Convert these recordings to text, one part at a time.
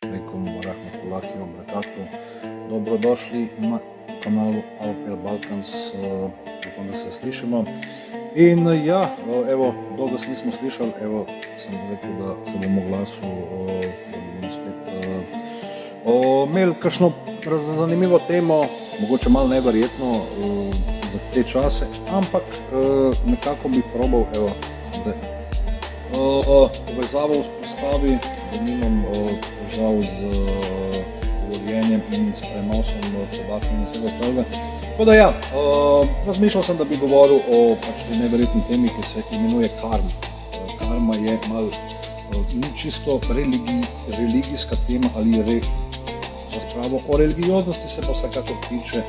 Alaikum wa rahmatullahi wa barakatuh. Dobrodošli na kanalu Alpia Balkans, upam, da se slišimo. In ja, evo, dolgo se nismo slišali, evo, sem rekel, da se bomo glasu, da bomo spet imeli kakšno zanimivo temo, mogoče malo neverjetno za te čase, ampak nekako bi probal, evo, zdaj, povezavo vzpostavi, da nimam težav z govorjenjem in s prenosom podatkov in vsega ostalega. Tako da ja, razmišljal sem, da bi govoril o tej neverjetni temi, ki se imenuje karma. Karma je malo ni čisto religijska tema ali razpravo o religioznosti se pa vsekakor tiče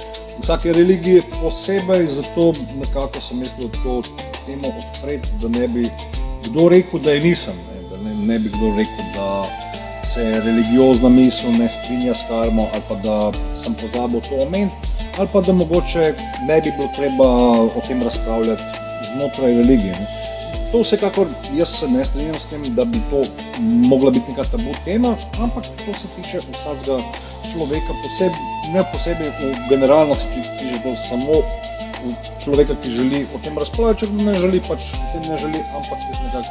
vsake religije posebej, zato nekako sem mislil to temo odpreti, da ne bi kdo rekel, da je nisem, da ne bi kdo rekel, da se religiozna misel ne strinja s karmo ali pa da sem pozabil to omeniti, ali pa da mogoče ne bi bilo treba o tem razpravljati znotraj religije. To vsekakor jaz se ne strinjam s tem, da bi to mogla biti neka tabu tema, ampak to se tiče vsakega človeka, ne posebej generalno se tiče to samo človeka, ki želi o tem razpravljati, če ne želi, pač o tem ne želi, ampak jaz nekako,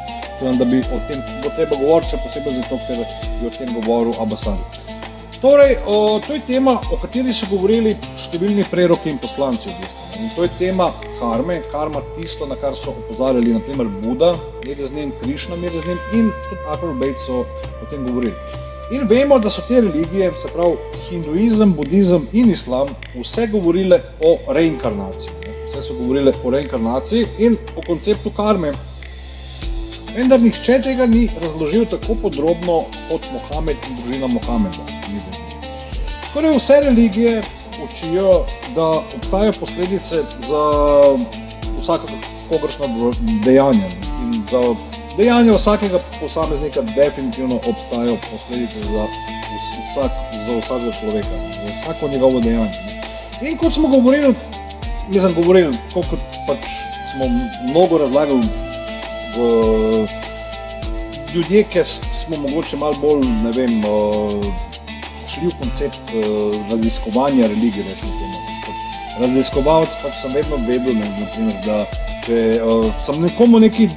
da bi o tem bo treba govoriti, še posebej zato, ker bi o tem govoril Abasani. Torej, to je tema, o kateri so govorili številni preroki in poslanci v bistvu. In to je tema karme, karma tisto, na kar so opozarjali naprimer Buda, mir je z njim, Krišna, mir je z njim in tudi Ahlul Bejt so o tem govorili. In vemo, da so te religije, se pravi hinduizem, budizem in islam, vse govorile o reinkarnaciji. Vse so govorile o reinkarnaciji in o konceptu karme. Vendar nihče tega ni razložil tako podrobno kot Mohamed in družina Mohameda. Skoraj vse religije učijo, da obstajajo posledice za vsakogaršno dejanje. In za dejanje vsakega posameznika definitivno obstajajo posledice za vsakega človeka, za vsako njegovo dejanje. In kot smo govorili, kot pač smo mnogo razlagali ljudje, ki smo mogoče malo bolj, ne vem, šli v koncept raziskovanja religije, rečemo temu. Raziskovalec pač sem vedno vedel, naprimer, da če sem nekomu nekaj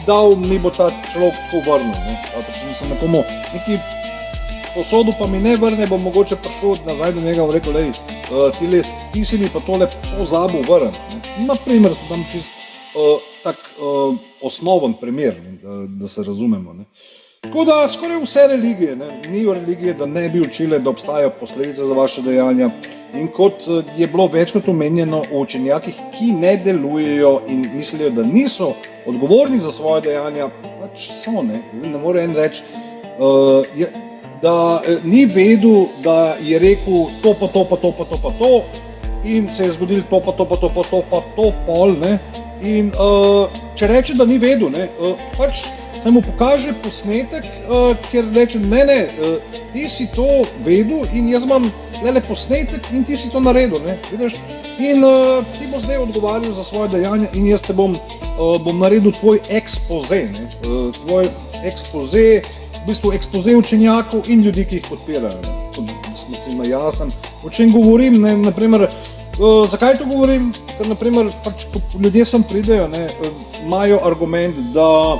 dal, mi bo ta človek tako vrnil. Če sem nekomu nekaj posodil, pa mi ne vrne, bom mogoče prišel nazaj do njega in rekel, ti si mi pa tole pozabil vrniti. Naprimer, dam čisto tak osnoven primer, da se razumemo. Tako da skoraj vse religije, ni religije, da ne bi učile, da obstajajo posledice za vaše dejanja. In kot je bilo večkrat omenjeno o učenjakih, ki ne delujejo in mislijo, da niso odgovorni za svoje dejanja, pač so, ne more en reči, da ni vedel, da je rekel to pa to pa to pa to pa to in se je zgodilo to pa to pa to pa to pa to pol, ne. In če reče, da ni vedel, pač se mu pokaže posnetek, ker reče, ne, ti si to vedel in jaz imam le posnetek in ti si to naredil, vidiš? In ti bo zdaj odgovarjal za svoje dejanja in jaz te bom naredil tvoj ekspoze, tvoj ekspoze, v bistvu ekspoze učenjakov in ljudi, ki jih podpirajo, da smo s tem jasnem. O čem govorim, naprimer, zakaj to govorim? Ker naprimer, pač ljudje sem pridejo, imajo argument, da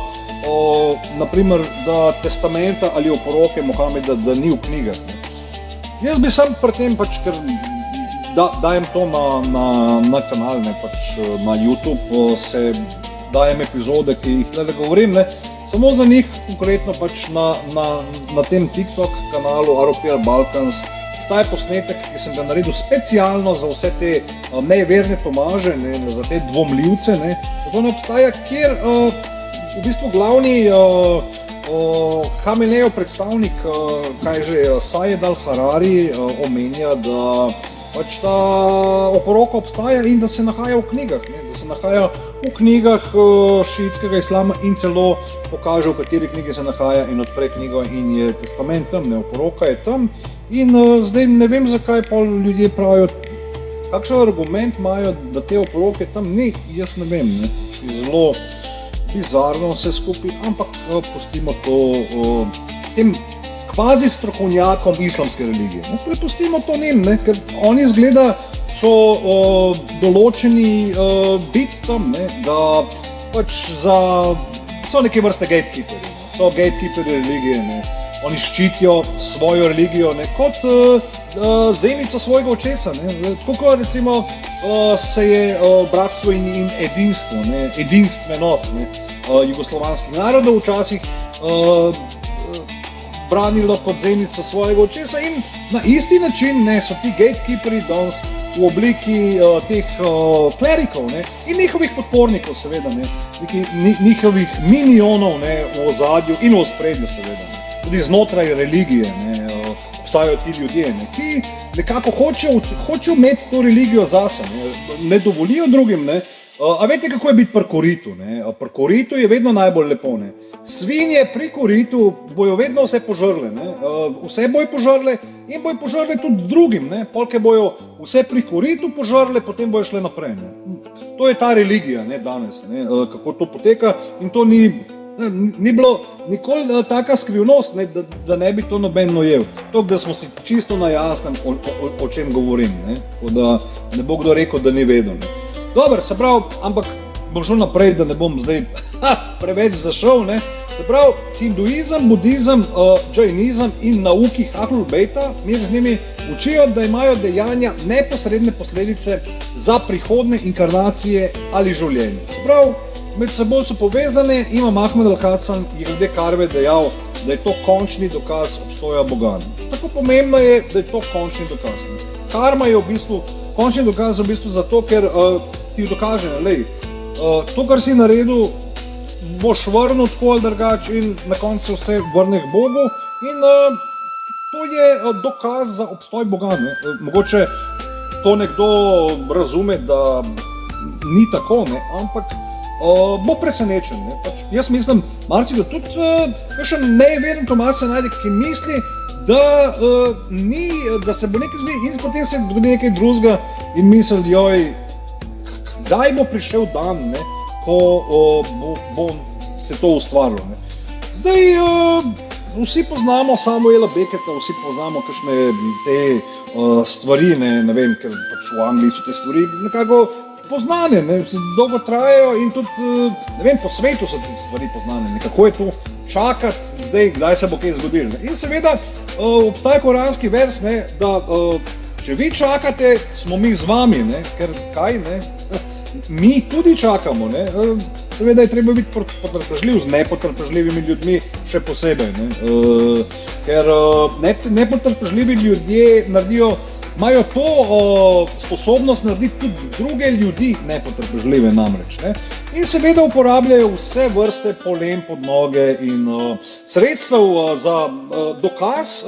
naprimer, da testamenta ali oporoke Mohameda, da ni v knjigah. Jaz bi sam pri tem, pač, ker dajem to na kanal, pač na YouTube, se dajem epizode, ki jih le govorim, samo za njih konkretno pač na tem TikTok kanalu Alpia Balkans obstaja posnetek, ki sem ga naredil specialno za vse te neverne Tomaže, za te dvomljivce, zato ne obstaja, kjer v bistvu glavni Hamenejev predstavnik, Sajed al-Harari omenja, da pač ta oporoka obstaja in da se nahaja v knjigah, da se nahaja v knjigah šiitskega islama in celo pokaže, v kateri knjigi se nahaja in odpre knjigo in je testament tam, oporoka je tam. In zdaj ne vem, zakaj pa ljudje pravijo, kakšen argument imajo, da te oporoke tam ni, jaz ne vem, zelo bizarno vse skupaj, ampak pustimo to tem kvazi strokovnjakom islamske religije. Ne? Prepustimo to njim, ne? Ker oni izgleda so določeni biti tam, ne? Da pač so neke vrste gatekeeperi, ne? So gatekeeperi religije, ne? Oni ščitijo svojo religijo, ne? Kot zenico svojega očesa, ne? Tako recimo se je bratstvo in edinstvo, ne? Edinstvenost, ne? Jugoslovanskih narodov včasih branilo kot zenica svojega očesa in na isti način, ne, so ti gatekeeperi danes v obliki teh klerikov, ne, in njihovih podpornikov seveda, ne, njihovih minionov, ne, v ozadju in v ospredju seveda, ne. Tudi znotraj religije, ne, obstajajo ti ljudje, ne, ki nekako hočejo imeti to religijo zase, ne dovolijo drugim, ne. A veste, kako je biti pri koritu, ne? Pri koritu je vedno najbolj lepo, ne? Svinje pri koritu bojo vedno vse požrle, ne? Vse bojo požrle in bojo požrle tudi drugim, ne? Polke bojo vse pri koritu požrle, potem bojo šle naprej, ne? To je ta religija, ne, danes, ne? Kako to poteka in to ni bilo nikoli taka skrivnost, ne? Da ne bi to noben nojel. To, da smo si čisto na jasnem, o čem govorim, ne? Tako da ne bo kdo rekel, da ni vedel, ne? Dobar, se pravi, ampak bom šel naprej, da ne bom zdaj preveč zašel, ne. Se pravi, hinduizem, budizem, džainizem in nauki Ahlul Bejta, mir z njimi, učijo, da imajo dejanja neposredne posledice za prihodne inkarnacije ali življenje. Se pravi, med seboj so povezane, Imam Ahmed Al-Hasan je glede karve dejal, da je to končni dokaz obstoja Boga. Tako pomembno je, da je to končni dokaz. Karma je v bistvu končni dokaz v bistvu zato, ker ti dokaže, lej, to, kar si naredil, boš vrnil tako ali drugače in na koncu vse vrne k Bogu in to je dokaz za obstoj Boga, ne. Mogoče to nekdo razume, da ni tako, ne, ampak bo presenečen, ne. Pač jaz mislim, marsikdo tudi kakšen neveren Tomas se najde, ki misli, da se bo nekaj zgodilo in potem se zgodi nekaj drugega in misli, joj, kdaj bo prišel dan, ne, ko bo se to ustvarilo, ne. Zdaj, vsi poznamo Samuela Becketa, vsi poznamo kakšne te stvari, ne vem, ker pač v Angliji so te stvari nekako poznane, ne, dolgo trajajo in tudi, ne vem, po svetu so te stvari poznane, ne, kako je to čakati zdaj, kdaj se bo kaj zgodilo, ne. In seveda, obstaja koranski vers, ne, da če vi čakate, smo mi z vami, ne, ker kaj, ne, mi tudi čakamo, ne, seveda je treba biti potrpežljiv z nepotrpežljivimi ljudmi še posebej, ne, ker nepotrpežljivi ljudje imajo to sposobnost narediti tudi druge ljudi nepotrpežljive namreč, ne. In seveda uporabljajo vse vrste polen pod noge in sredstev za dokaz,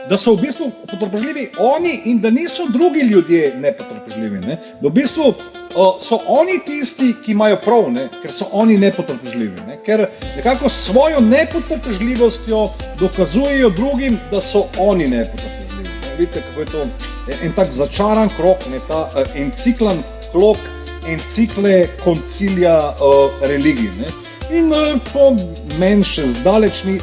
da so v bistvu potrpežljivi oni in da niso drugi ljudje nepotrpežljivi, ne. Da v bistvu so oni tisti, ki imajo prav, ne, ker so oni nepotrpežljivi, ne. Ker nekako s svojo nepotrpežljivostjo dokazujejo drugim, da so oni nepotrpežljivi. Vidite, kako je to en tak začaran krog, ne, ta enciklan krog encikle koncilija religij, ne. In to meni še zdaleč ni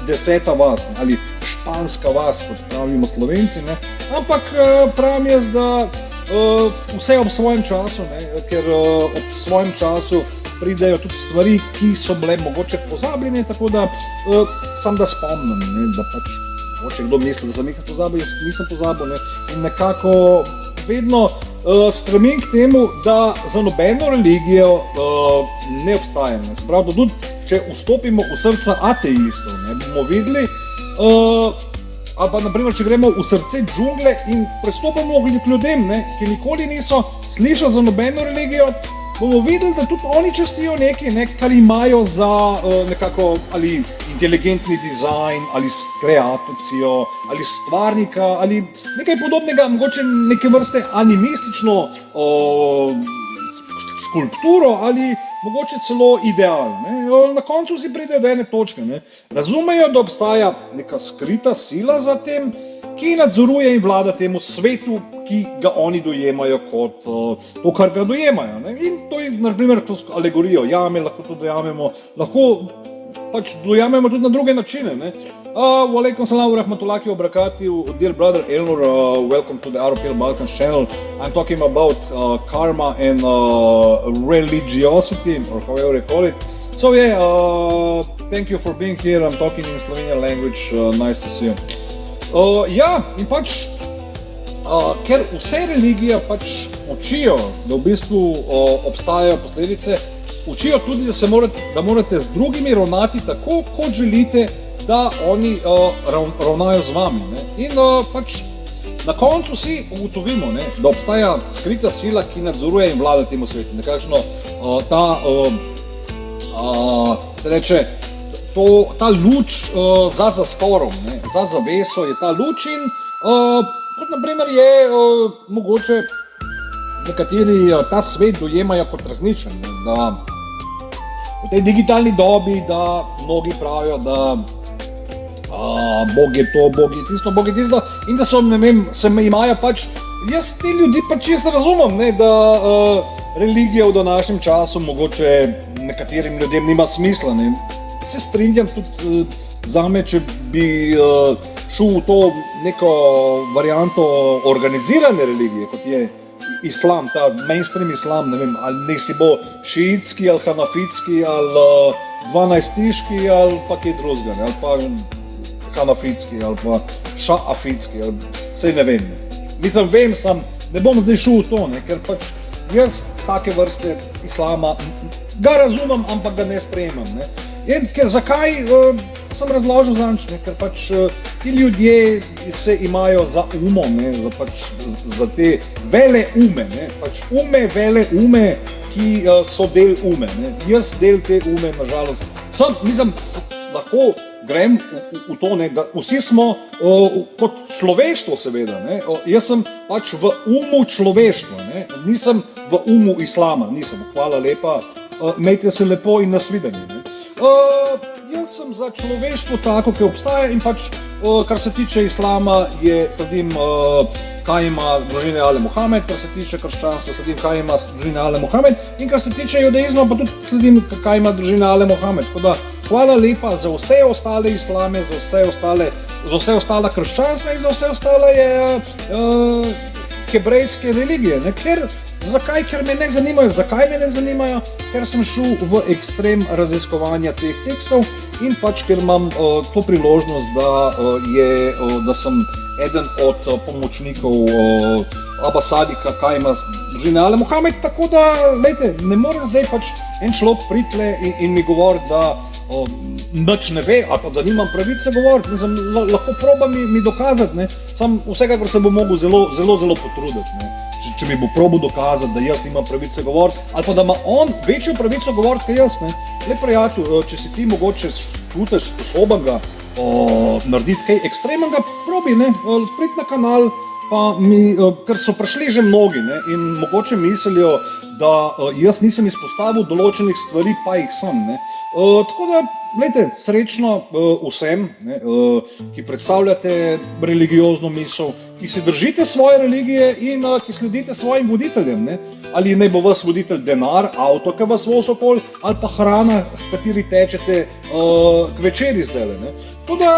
10. vas, ne, ali španska vas, kot pravimo Slovenci, ne. Ampak pravim jaz, da vse ob svojem času, ne, ker ob svojem času pridejo tudi stvari, ki so bile mogoče pozabljene, tako da sam da spomnim, ne, da pač mogoče kdo misli, da sem nekaj pozabil, jaz nisem pozabil, ne, in nekako vedno stremim k temu, da za nobeno religijo ne obstaja, ne. Se pravi, da tudi, če vstopimo v srca ateistov, ne, bomo videli, ali pa naprimer, če gremo v srce džungle in prestopimo k ljudem, ne, ki nikoli niso slišali za nobeno religijo, bomo videli, da tudi oni častijo nekaj, ne, kar imajo za nekako ali inteligentni dizajn, ali kreacijo, ali stvarnika, ali nekaj podobnega, mogoče neke vrste animistično skulpturo, ali mogoče celo ideal, ne. Na koncu si pridejo do ene točke, ne. Razumejo, da obstaja neka skrita sila za tem, ki nadzoruje in vlada temu svetu, ki ga oni dojemajo kot to, kar ga dojemajo, ne. In to je, na primer, alegorijo jame, lahko to dojamemo, lahko pač dojamemo tudi na druge načine, ne. Wa alaikum salam wa rahmatullahi wa barakatuh, dear brother Elnur. Welcome to the RPL Balkans channel. I'm talking about karma and religiosity, or however you call it. So yeah, thank you for being here. I'm talking in Slovenian language. Nice to see you. Ja, in pač, ker vse religije pač učijo, da v bistvu obstajajo posledice, učijo tudi, da morate z drugimi ravnati tako, kot želite, da oni ravnajo z vami. Ne? In pač na koncu si ugotovimo, ne, da obstaja skrita sila, ki nadzoruje in vlada temu svetu. Nekakšno se reče, ta luč za zastorom, ne, za zaveso je ta luč in kot naprimer je mogoče nekateri ta svet dojemajo kot različen, ne, da v tej digitalni dobi, da mnogi pravijo, da Bog je to, Bog je tisto, Bog je tisto in da so, ne vem, se me imajo pač, jaz te ljudi pač čisto razumem, ne, da religija v današnjem času mogoče nekaterim ljudem nima smisla, ne. Se strinjam tudi zame, če bi šel v to neko varianto organizirane religije, kot je islam, ta mainstream islam, ne vem, ali nisi bo šiitski, ali hanafitski, ali dvanajstiški, ali pa kaj drugega, ali pa hanafitski, ali pa šaafitski, ali saj ne vem. Mislim, vem sam, ne bom zdaj šel v to, ne, ker pač jaz take vrste islama ga razumem, ampak ga ne sprejemam, ne. In ker zakaj, sem razložil zanč, ne, ker pač ti ljudje se imajo za umom, ne, za te vele ume, ne, pač vele ume, ki so del ume, ne. Jaz del te ume, nažalost, mislim, lahko grem v to, ne, da vsi smo kot človeštvo seveda, ne, jaz sem pač v umu človeštva, ne, nisem v umu islama, nisem, hvala lepa, imejte se lepo in nasvidenje, ne. Jaz sem za človeštvo tako, ki obstaja in pač, kar se tiče islama, sledim, kaj ima družine Ale Mohamed, kar se tiče krščanstva, sledim, kaj ima družine Ale Mohamed in kar se tiče judaizma, pa tudi sledim, kaj ima družine Ale Mohamed. Tako da, hvala lepa za vse ostale islame, za vse ostala krščanstva in za vse ostale hebrejske religije, ne, zakaj? Ker me ne zanimajo. Zakaj me ne zanimajo? Ker sem šel v ekstrem raziskovanja teh tekstov in pač ker imam to priložnost, da sem eden od pomočnikov Abba Sadika, kaj ima družine Ale Mohamed, tako da, lejte, ne more zdaj pač en človek pritle in mi govori, da nič ne ve, ali pa da nimam pravice govoriti, lahko proba mi dokazati, ne, sam vsekakor se bo mogel zelo potruditi, ne. Če mi bo probal dokazati, da jaz nimam pravice govoriti, ali pa da ima on večjo pravico govoriti, kot jaz, ne. Le prijatelj, če si ti mogoče čutiš sposoben ga narediti kaj ekstremenega, probi, ne, priti na kanal, pa ker so prišli že mnogi, ne, in mogoče mislijo, da jaz nisem izpostavil določenih stvari, pa jih sem, ne. Tako da, glejte, srečno vsem, ne, ki predstavljate religiozno misel, ki se držite svoje religije in ki sledite svojim voditeljem, ne. Ali naj bo vas voditelj denar, avto, ki vas vozi okoli, ali pa hrana, v kateri tečete k večeri zdajle, ne. Tako da,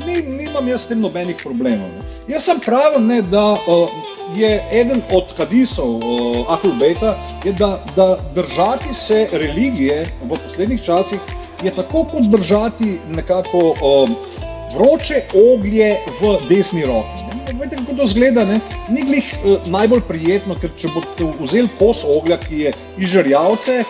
nimam jaz s tem nobenih problemov, ne. Jaz sem pravim, ne, da je eden od hadisov Ahlul Bejta, je da držati se religije v poslednjih časih je tako kot držati nekako vroče oglje v desni roki. Veste, kako to zgleda, ne? Ni glih najbolj prijetno, ker če boste vzeli kos oglja, ki je iz žerjavce,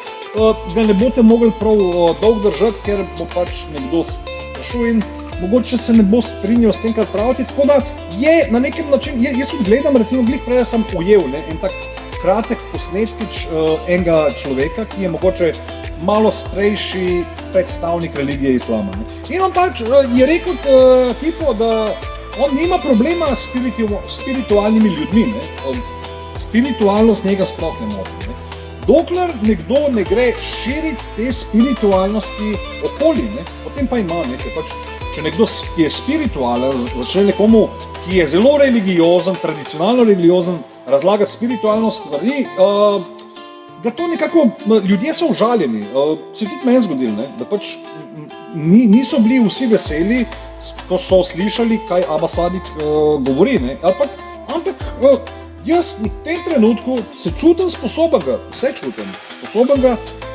ga ne boste mogli prav dolgo držati, ker bo pač nekdo sprašil in mogoče se ne bo strinjal s tem, kar pravite, tako da je na nekem način, jaz tudi gledam, recimo glih prej sem ujel, ne, en tak kratek posnetkič enega človeka, ki je mogoče malo starejši predstavnik religije islama, ne. In on pač je rekel tipu, da on nima problema s spiritualnimi ljudmi, ne. Spiritualnost njega sploh ne moti, ne. Dokler nekdo ne gre širiti te spiritualnosti okoli, ne, potem pa ima nekaj pač. Če nekdo, ki je spiritualen, začne nekomu, ki je zelo religiozen, tradicionalno religiozen, razlagati spiritualno stvari, da to nekako, ljudje so užaljeni, se tudi meni zgodilo, ne, da pač niso bili vsi veseli, ko so slišali, kaj Abba Sadik govori, ne, ampak jaz v tem trenutku se čutim sposoben,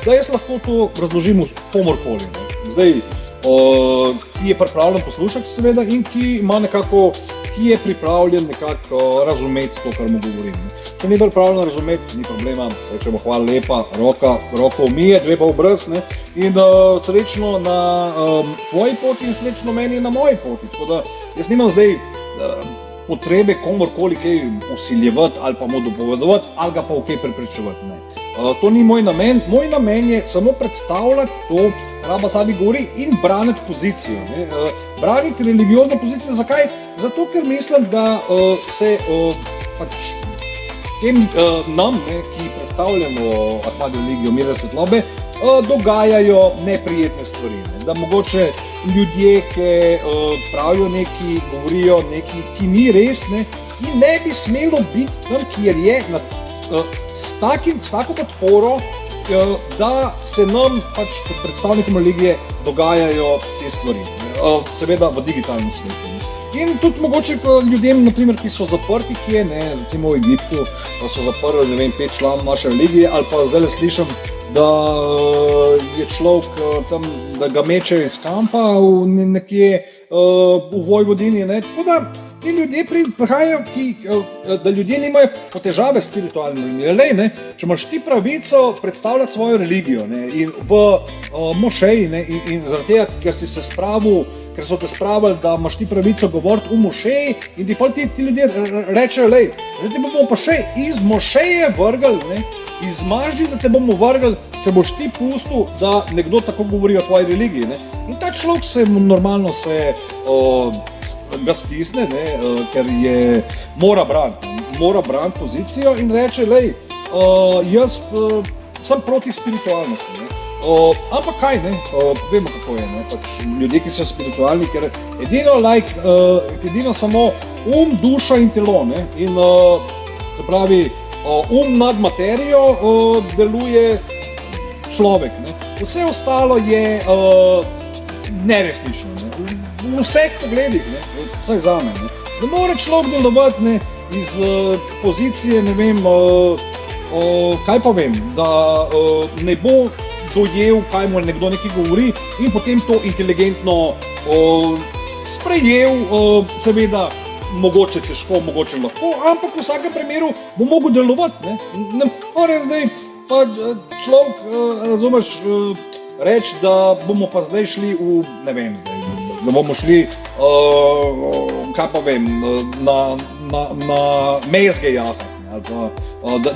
da jaz lahko to razložim komorkoli, ne. Zdaj, ki je pripravljen poslušati seveda in ki je pripravljen nekako razumeti to, kar mu govorim. Če ni pripravljen razumeti, ni problema, rečemo hvala lepa, roko umije, dve pa obraz, ne, in srečno na tvoji poti in srečno meni na moji poti. Tako da jaz nimam zdaj potrebe komorkoli kaj vsiljevati ali pa mu dopovedovati ali ga pa v kaj prepričevati, ne. To ni moj namen. Moj namen je samo predstavljati to, kar Abba Sadik govori in braniti pozicijo, ne. Braniti religiozno pozicijo. Zakaj? Zato, ker mislim, da se pač nam, ne, ki predstavljamo Ahmadijo religijo mira svetlobe, dogajajo neprijetne stvari, ne. Da mogoče ljudje, ki pravijo nekaj, govorijo nekaj, ki ni res, ne, in ne bi smelo biti tam, kjer je s tako podporo, da se nam pač kot predstavnikom religije dogajajo te stvari, seveda v digitalnem svetu. In tudi mogoče ljudem, naprimer, ki so zaprti, recimo v Egiptu, so zaprli, 5 članov naše religije, ali pa zdaj slišim, da je človek tam, da ga mečejo iz kampa nekje v Vojvodini, ne, tako da ti ljudje prihajajo, da ljudje nimajo težave s spiritualnimi. Ne, če imaš ti pravico predstavljati svojo religijo, ne, in v mošeji, ne, in zaradi tega, ker so te spravili, da imaš ti pravico govoriti v mošeji, in ti ljudje rečejo, zdaj te bomo pa še iz mošeje vrgli, ne, iz maždi, da te bomo vrgli, če boš ti pustil, da nekdo tako govori o tvoji religiji, ne. In ta človek se normalno ga stisne, ne, ker mora braniti pozicijo in reče, jaz sem proti spiritualnosti, ne. Ampak kaj, ne, vemo kako je, ne, pač ljudje, ki so spiritualni, ker edino samo duša in telo, ne, in se pravi, nad materijo deluje človek, ne. Vse ostalo je neresnično, ne. V vseh pogledih, ne, vsaj zame, ne. Ne more človek delovati, ne, iz pozicije, ne vem, kaj pa vem, da ne bo dojel, kaj mu nekdo nekaj govori in potem to inteligentno sprejel, seveda, mogoče težko, mogoče lahko, ampak v vsakem primeru bo mogel delovati, ne. Ne more zdaj pa človek, razumeš, reči, da bomo pa zdaj šli ne vem zdaj, da bomo šli, kaj pa vem, na mezge jahati, ali pa,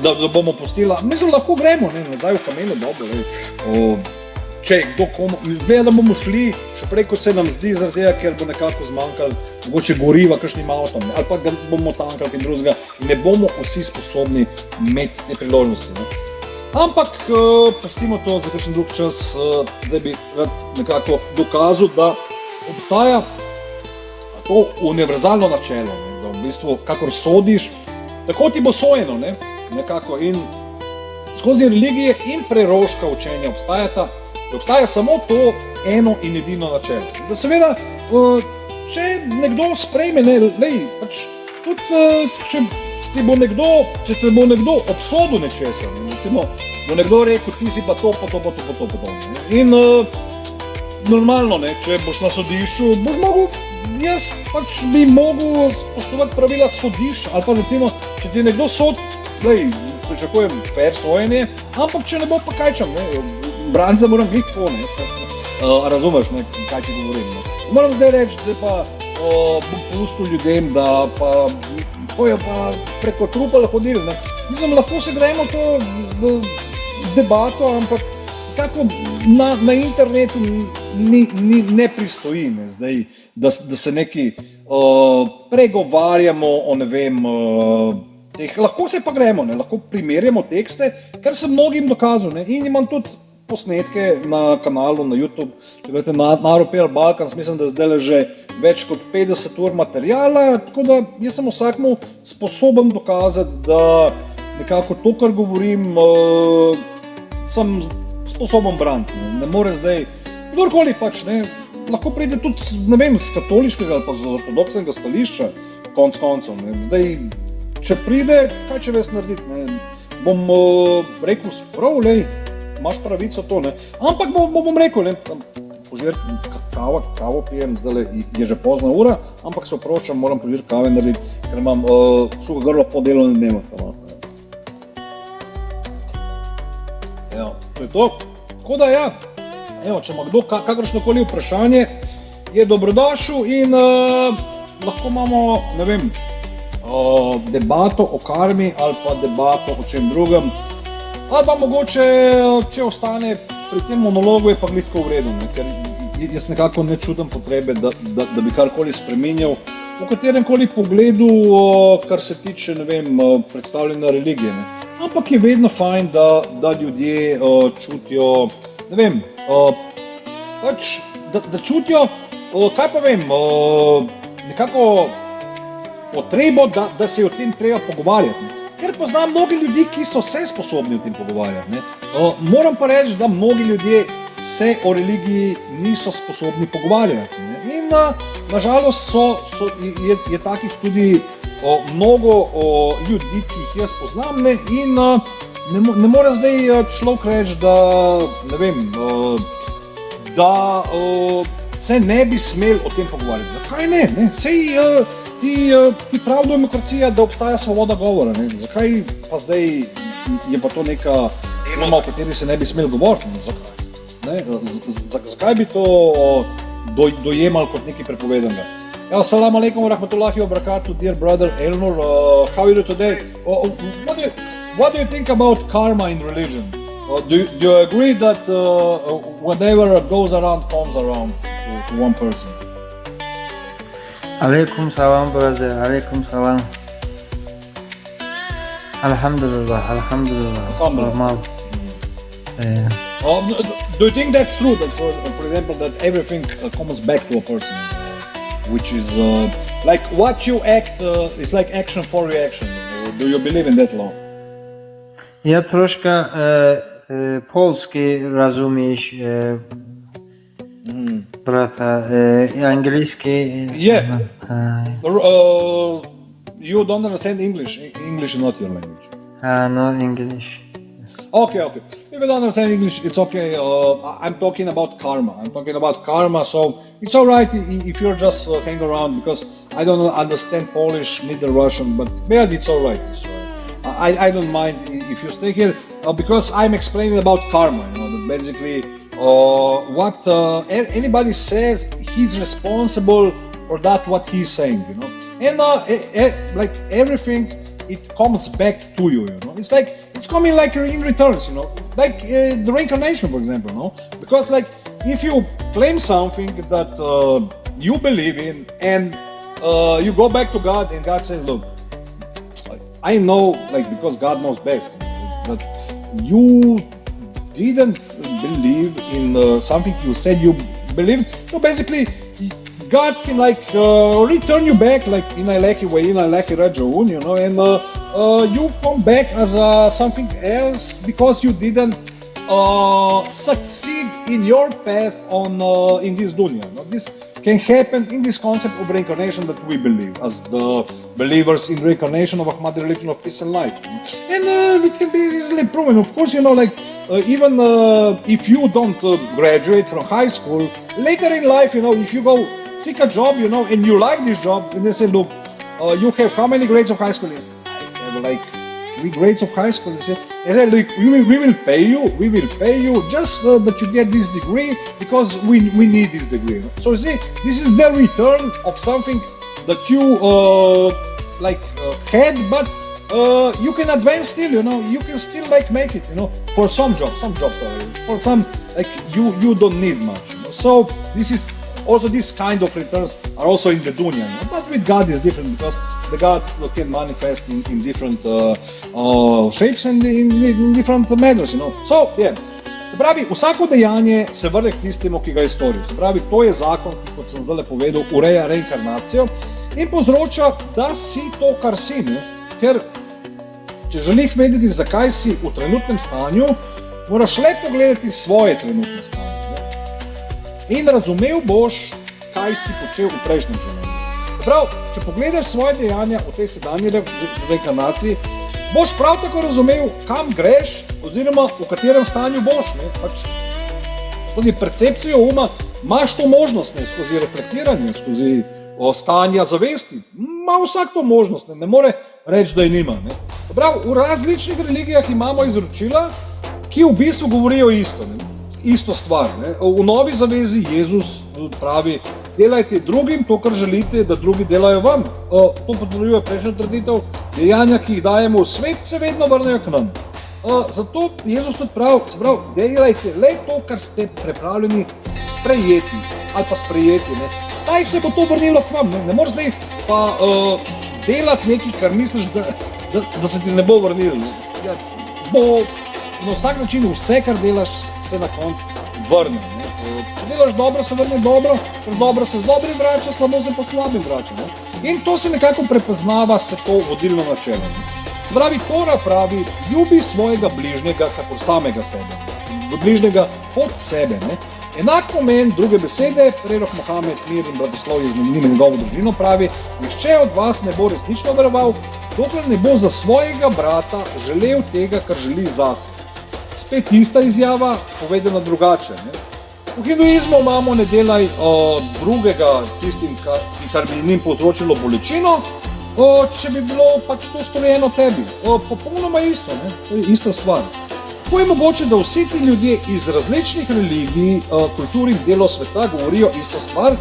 da bomo pustila, mislim, lahko gremo, ne, nazaj v kameno dobo, če kdo komu, izgleda, da bomo šli še prej, kot se nam zdi, zaradi tega, ker bo nekako zmanjkalo, mogoče goriva kakšnim avtom, ali pa ga bomo tankali in drugega, in ne bomo vsi sposobni imeti te priložnosti, ne. Ampak pustimo to za kakšen drug čas, da bi rad nekako dokazal, da obstaja to univerzalno načelo, ne, da v bistvu, kakor sodiš, tako ti bo sojeno, ne, nekako, in skozi religije in preroška učenja obstaja samo to eno in edino načelo. Da seveda, če nekdo sprejme, pač tudi, če te bo nekdo obsodil nečesa, recimo, bo nekdo rekel, ti si pa to. In normalno, ne, če boš na sodišču, boš mogel, jaz pač bi mogel spoštovati pravila sodišča, ali pa recimo, če ti nekdo sodi, pričakujem fair sojenje, ampak če ne bo, pa kaj čem, ne, braniti se moram biti tako, ne, razumeš, ne, kaj ti govorim, ne. Moram zdaj reči, da pa bom pustil ljudem, da pa bojo pa preko trupla hodili, ne. Mislim, lahko se gremo to debato, ampak kako na internetu ne pristoji, ne, zdaj, da se neki pregovarjamo o, ne vem, lahko se pa gremo, ne, lahko primerjamo tekste, kar sem mnogim dokazal, ne, in imam tudi posnetke na kanalu, na YouTube, če gledate Naropel Balkans, mislim, da zdaj že več kot 50 ur materijala, tako da jaz sem vsakmu sposoben dokazati, da nekako to, kar govorim, sem sposoben braniti. Ne more zdaj, kdorkoli pač, ne, lahko pride tudi, ne vem, z katoliškega ali pa z ortodoksnega stališča, konc koncev. Zdaj, če pride, kaj če veš narediti, ne? Bom rekel, sprav, lej, imaš pravico to, ne? Ampak bom rekel, ne, požir kavo pijem, zdaj je že pozna ura, ampak se oproščam, moram požir kave narediti, ker imam suho grlo po delovnem dnevu. Ja, to je to. Tako da ja, evo, če ima kdo kakršnokoli vprašanje, je dobrodošel in lahko imamo, ne vem, debato o karmi ali pa debato o čem drugem. Ali pa mogoče, če ostane pri tem monologu, je pa glitko v redu, ne? Ker jaz nekako ne čutim potrebe, da bi karkoli spreminjal v kateremkoli pogledu, kar se tiče, ne vem, predstavljanja religije, ne? Ampak je vedno fajn, da ljudje čutijo, ne vem, pač, da čutijo, kaj pa vem, nekako potrebo, da se o tem treba pogovarjati. Ne? Ker poznam mnogi ljudi, ki so se sposobni o tem pogovarjati. Ne? Moram pa reči, da mnogi ljudje se o religiji niso sposobni pogovarjati. Ne? In nažalost je takih tudi mnogo ljudi, ki jih jaz poznam, ne? In ne more zdaj človek reči, da, ne vem, da se ne bi smel o tem pogovarjati. Zakaj ne? Ne? Sej ti prav demokracija, da obstaja svoboda govora, ne? Zakaj pa zdaj je pa to neka tema, o kateri se ne bi smel govoriti? Zakaj bi to dojemali kot nekaj prepovedanega? Assalamu alaikum wa rahmatullahi wa barakatuh, dear brother Elnur. How are you today? What do you think about karma in religion? Do you agree that whatever goes around comes around to one person? Alaikum salam, brother. Alaikum salam. Alhamdulillah. Normal. Do you think that's true? That, for example, that everything comes back to a person, which is like what you act is like action for reaction. Do you believe in that law? Ja troszkę polski rozumiesz, brata, angielski. Yeah. You don't understand English. English is not your language. No English. Okay. If you don't understand English, it's okay. I'm talking about karma. So it's all right if you're just hang around, because I don't understand Polish, neither Russian, but it's all right. I don't mind if you stay here, because I'm explaining about karma. You know, that basically what anybody says, he's responsible for that what he's saying. You know, and like everything, it comes back to you. You know, it's coming like in returns. You know, like the reincarnation, for example. No, because like if you claim something that you believe in, and you go back to God, and God says, look, I know, like, because God knows best, that you didn't believe in something you said you believe. So basically, God can like return you back, like in a lucky way, in a lucky rajoun, you know, and you come back as something else because you didn't succeed in your path on in this dunya. You know? This can happen in this concept of reincarnation that we believe as the believers in reincarnation of Ahmadi religion of peace and light, and it can be easily proven. Of course, you know, like even if you don't graduate from high school, later in life, you know, if you go seek a job, you know, and you like this job, and they say, look, you have how many grades of high school? I have like 3 grades of high school. They say, look, we will pay you just that you get this degree, because we need this degree. So you see, this is the return of something that you had, but you can advance still, you know, you can still like make it, you know, for some jobs for some, like you don't need much, you know? So this is also, this kind of returns are also in the dunya, you know? But with God is different, because the God can manifest in different shapes and in different manners, you know. So, yeah. Se pravi, vsako dejanje se vrne k tistemu, ki ga je storil. Se pravi, to je zakon, kot sem zdaj povedal, ureja reinkarnacijo in povzroča, da si to, kar si, ne? Ker če želiš vedeti, zakaj si v trenutnem stanju, moraš le pogledati svoje trenutno stanje. Ne? In razumel boš, kaj si počel v prejšnjem življenju. Prav, če pogledaš svoje dejanja v tej sedanji reinkarnaciji, boš prav tako razumel, kam greš oziroma v katerem stanju boš. Ne? Pač, skozi percepcijo uma imaš to možnost, ne? Skozi reflektiranje, skozi stanja zavesti. Ima vsak to možnost, ne more reči, da je nima. Ne? Prav, v različnih religijah imamo izročila, ki v bistvu govorijo isto stvar. Ne? V Novi zavezi Jezus pravi, delajte drugim to, kar želite, da drugi delajo vam. To potrjuje prejšnjo trditev, dejanja, ki jih dajemo v svet, se vedno vrnejo k nam. Zato Jezus tudi pravi, delajte le to, kar ste pripravljeni sprejeti ali pa sprejeti. Ne? Saj se bo to vrnilo k vam, ne moreš zdaj pa delati nekaj, kar misliš, da se ti ne bo vrnilo. Ja, bo na vsak način vse, kar delaš, se na koncu vrne. Ne? Če delaš dobro, se vrne dobro, ker dobro se z dobrim vrača, slabo se pa slabim vrača. Ne? In to se nekako prepoznava, se to vodilno načelo. Pravi, Tora pravi, ljubi svojega bližnjega kakor samega sebe. Bližnjega od sebe. Ne? Enak pomen druge besede, prerok Mohamed, mir in blagoslovje z njim in njegovo družino pravi, nihče od vas ne bo resnično veroval, dokler ne bo za svojega brata želel tega, kar želi zase. Spet ista izjava, povedana drugače. Ne? V hinduizmu imamo ne delaj drugega tistim, kar bi njim povzročilo bolečino, če bi bilo pač to storjeno tebi. Popolnoma isto, ne? To je ista stvar. Kako je mogoče, da vsi ti ljudje iz različnih religij, kultur in delov sveta govorijo isto stvar,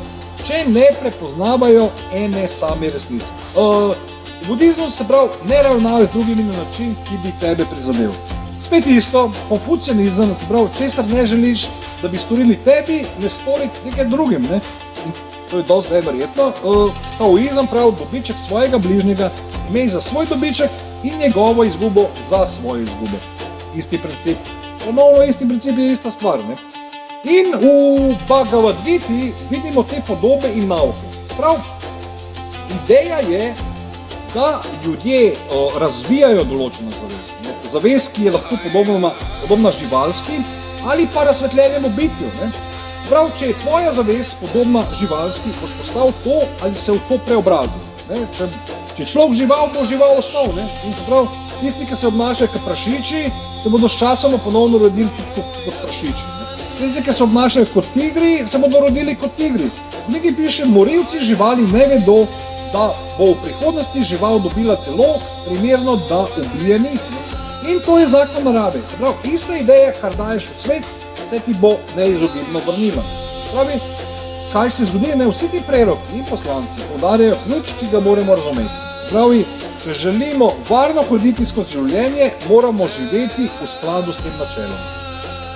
če ne prepoznavajo ene same resnice? V budizmu se pravi, ne ravnajo z drugimi na način, ki bi tebe prizadel. Spet isto, konfucianizem, se pravi, česar ne želiš, da bi storili tebi, ne storiti nekaj drugim. Ne? To je dosti neverjetno. Taoizem pravi, dobiček svojega bližnjega imej za svoj dobiček in njegovo izgubo za svojo izgubo. Isti princip. Ponovno isti princip je ista stvar. Ne? In v Bhagavad Giti vidimo te podobe in nauke. Prav, ideja je, da ljudje razvijajo določeno zavest. Ne? Zavest, ki je lahko podobna živalski ali pa razsvetljenemu bitju. Ne? Prav, če je tvoja zavest podobna živalski, boš postal to ali se v to preobrazil. Ne? Če človek žival, bo žival ostal. Ne? In se prav, tisti, ki se obnašajo kot prašiči, se bodo sčasoma ponovno rodili kot prašiči. Tisti, ki se obnašajo kot tigri, se bodo rodili kot tigri. Nekaj piše, morilci živali ne vedo, da bo v prihodnosti žival dobila telo, primerno da ubije njih. In to je zakon narave. Se pravi, ista ideja, kar daješ v svet, se ti bo neizogibno vrnila. Pravi, kaj se zgodi? Ne, vsi ti preroki in poslanci poudarjajo ključ, ki ga moramo razumeti. Pravi, če želimo varno hoditi skozi življenje, moramo živeti v skladu s tem načelom.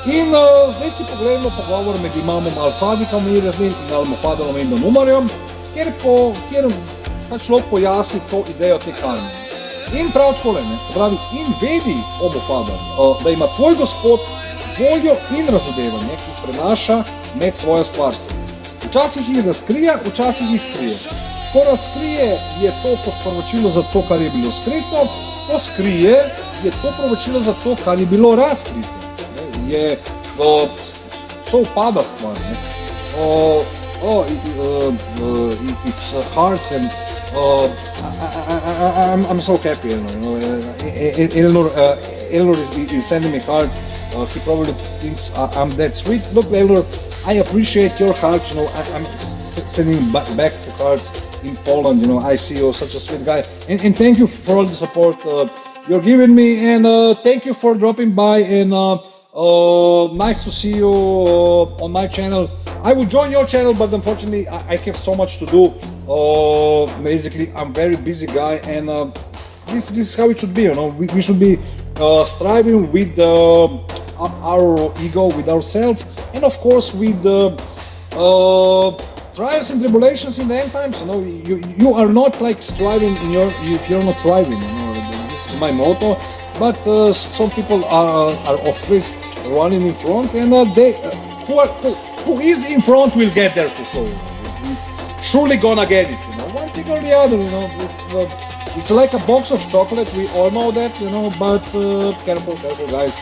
In zdaj si pogledamo pogovor med imamom Al-Sadikom in Al-Mufaddalom ibn Umarjem, kjer ta človek pojasni to idejo te karme. In prav takole, pravi, in vedi, o Mufaddal, da ima tvoj gospod voljo in razodevanje, ki prenaša med svojo stvarstvo. Včasih jih razkrije, včasih jih skrije. Ko razkrije, je to sporočilo za to, kar je bilo skrito, ko skrije, je to sporočilo za to, kar je bilo razkrito. Sovpada stvar. It's hearts and I'm so happy, Elnor is sending me cards. He probably thinks I'm that sweet. Look, Elnor, I appreciate your heart. I'm sending back the cards in Poland. I see you're such a sweet guy, and thank you for all the support you're giving me, and thank you for dropping by. And nice to see you on my channel. I would join your channel, but unfortunately I have so much to do. Basically, I'm a very busy guy, and this is how it should be. We should be striving with our ego, with ourselves, and of course with trials and tribulations in the end times. You are not like striving if you're not thriving. This is my motto. But some people are of course running in front, and who is in front will get there for sure. It's surely gonna get it. One thing or the other. It's like a box of chocolate, we all know that, but careful guys.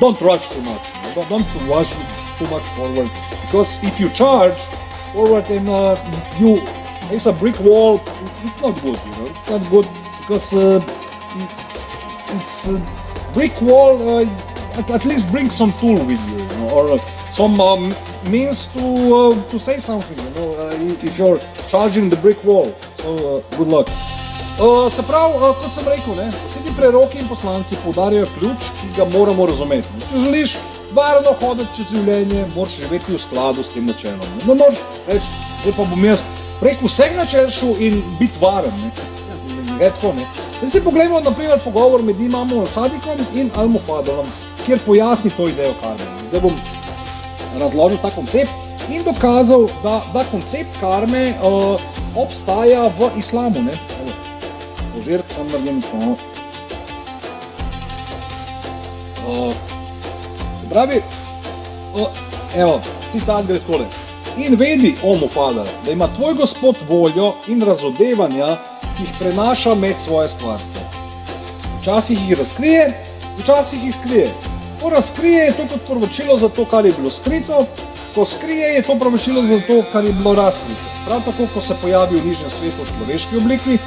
Don't rush too much. Don't rush too much forward. Because if you charge forward and you face a brick wall, it's not good, It's not good because it's brick wall, at least bring some tool with you, or some means to say something, if you're charging the brick wall. So good luck. Se pravi, kot sem rekel, vsi ti preroki in poslanci poudarjajo ključ, ki ga moramo razumeti. Če želiš varno hoditi čez življenje, moraš živeti v skladu s tem načelom. Ne moreš reči, zdaj pa bom jaz prek vseh načel šel in biti varen. Ne, tako, ne. Zdaj si poglejmo, na primer, pogovor med imamom Sadikom in Al-Mufadalom, kjer pojasni to idejo karme. Zdaj bom razložil ta koncept in dokazal, da koncept karme obstaja v islamu. Ne. Požirk sam naredim to. Se pravi, evo, citat gre takole. In vedi, o Mufadal, da ima tvoj gospod voljo in razodevanja, ki jih prenaša med svoje stvarstvo. Včasih jih razkrije, včasih jih skrije. Ko razkrije, je to kot proročilo za to, kar je bilo skrito, ko skrije, je to proročilo za to, kar je bilo razkrito. Prav tako, ko se pojavi v nižjem svetu v človeški obliki,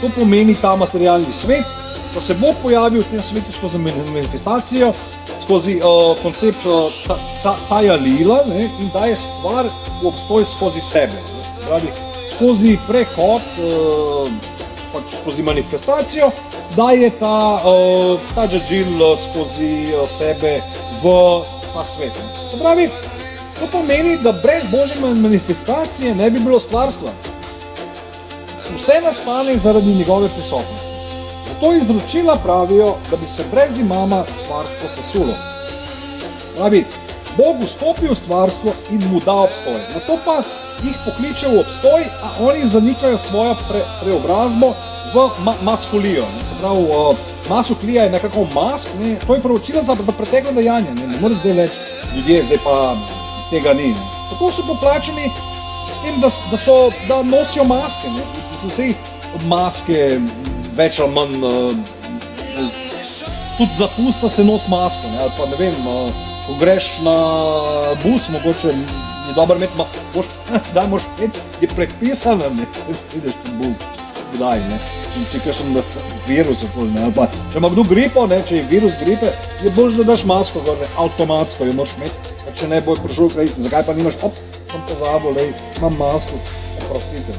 to pomeni ta materialni svet, ko se Bog pojavi v tem svetu skozi manifestacijo, skozi koncept tajalila, in daje stvar v obstoj skozi sebe. Pravi, skozi prehod, pač skozi manifestacijo, daje ta džadžil skozi sebe v ta svet. Se pravi, to pomeni, da brez Božje manifestacije ne bi bilo stvarstva. Vse nastane zaradi njegove prisotnosti. Zato izročila pravijo, da bi se brez imama stvarstvo sesulo. Pravi, Bog vstopi v stvarstvo in mu da obstoj. Nato pa jih pokliče v obstoj, a oni zanikajo svojo preobrazbo v maskulijo. Se pravi, masuklija je nekako mask, to je proročilo za preteklo dejanje. Ne more zdaj reči, ljudje, zdaj pa tega ni. Tako so poplačeni s tem, da nosijo maske. Vse maske, več ali manj, tudi za pusta se nos masko, ali pa ne vem, ko greš na bus, mogoče je dobro imeti, da moraš imeti, je predpisano, ideš na bus, kdaj, če kakšen virus, ali pa če ima kdo gripo, če je virus gripe, je bolj, da daš masko gor, avtomatsko jo moraš imeti, če ne boš prišel, zakaj pa nimaš, sem pozabil, imam masko, oprostite.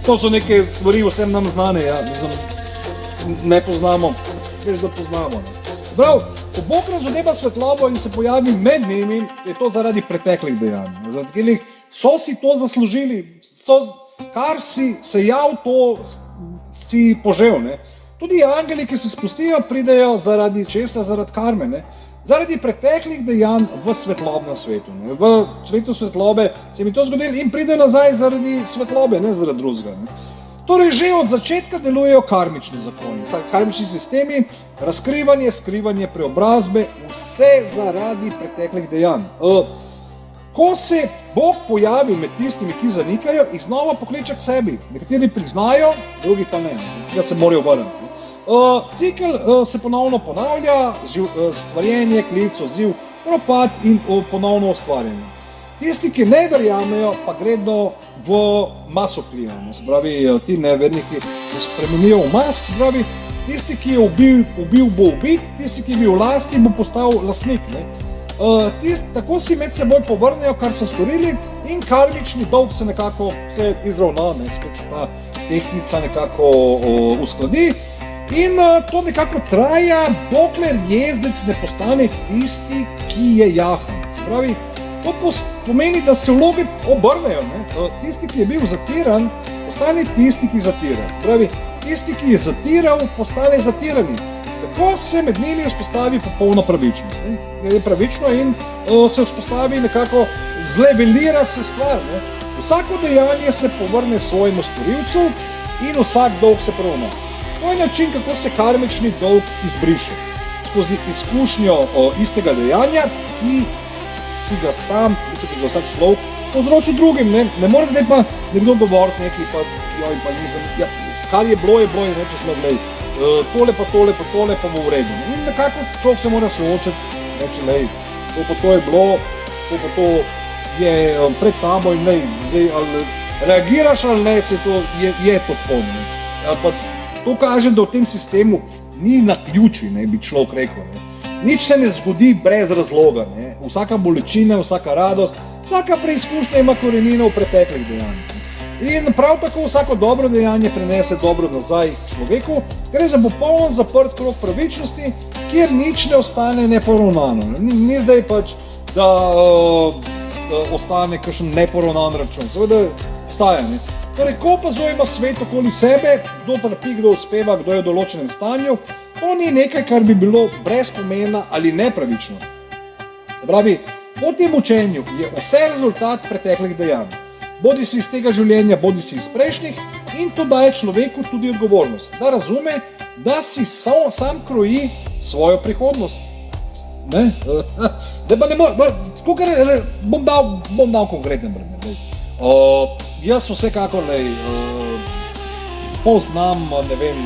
To so neke stvari vsem nam znane, ne poznamo, veš, da poznamo. Prav, ko Bog razodeva svetlobo in se pojavi med njimi, je to zaradi preteklih dejanj. Zaradi katerih so si to zaslužili, kar si se jav, to si požel. Tudi angeli, ki se spustijo, pridejo zaradi česa, zaradi karme. Zaradi preteklih dejanj v svetlobnem svetu. V svetu svetlobe se mi to zgodilo in pride nazaj zaradi svetlobe, ne zaradi drugega. Torej, že od začetka delujejo karmični zakoni, karmični sistemi, razkrivanje, skrivanje, preobrazbe, vse zaradi preteklih dejanj. Ko se Bog pojavi med tistimi, ki zanikajo, jih znova pokliče k sebi. Nekateri priznajo, drugi pa ne, da se morajo vrniti. Cikel se ponovno ponavlja, stvarjenje, klic, odziv, propad in ponovno ustvarjanje. Tisti, ki ne verjamejo, pa gredo v masoklijo. Se pravi, ti neverniki se spremenijo v mask, se pravi, tisti, ki je ubil, bo ubit, tisti, ki je bil v lasti, bo postal lastnik. Tako si med seboj povrnejo, kar so storili, in karmični dolg se nekako izravna, spet se ta tehnica nekako uskladi. In to nekako traja, dokler jezdec ne postane tisti, ki je jahan. Se pravi, to pomeni, da se vloge obrnejo. Tisti, ki je bil zatiran, postane tisti, ki zatira. Se pravi, tisti, ki je zatiral, postane zatirani. Tako se med njimi vzpostavi popolna pravičnost. Je pravično in se vzpostavi nekako, zlevelira se stvar. Vsako dejanje se povrne svojemu storilcu in vsak dolg se poravna. To je način, kako se karmični dolg izbriše. Skozi izkušnjo istega dejanja, ki si ga sam, ki ga vsak človek povzroči drugim. Ne more zdaj pa nekdo govoriti nekaj, pa joj, pa nisem, kar je bilo in rečeš, no, glej, tole pa bo v redu. In nekako človek se mora soočiti, reči, lej, to je bilo, to je pred tabo in lej, zdaj, ali reagiraš ali ne, je to pomembno. To kaže, da v tem sistemu ni naključij, ne, bi človek rekel. Ne. Nič se ne zgodi brez razloga. Ne. Vsaka bolečina, vsaka radost, vsaka preizkušnja ima korenino v preteklih dejanjih. In prav tako vsako dobro dejanje prinese dobro nazaj človeku, gre za popoln zaprt krog pravičnosti, kjer nič ne ostane neporavnano. Ni zdaj pač, da ostane kakšen neporavnan račun. Seveda obstaja. Ne. Torej, ko opazujemo svet okoli sebe, kdo trpi, kdo uspeva, kdo je v določenem stanju, to ni nekaj, kar bi bilo brez pomena ali nepravično. Se pravi, po tem učenju je vse rezultat preteklih dejanj. Bodi si iz tega življenja, bodi si iz prejšnjih, in to daje človeku tudi odgovornost, da razume, da si sam kroji svojo prihodnost. Ne? Da pa ne bom dal konkreten primer. Jaz vsekakor poznam, ne vem,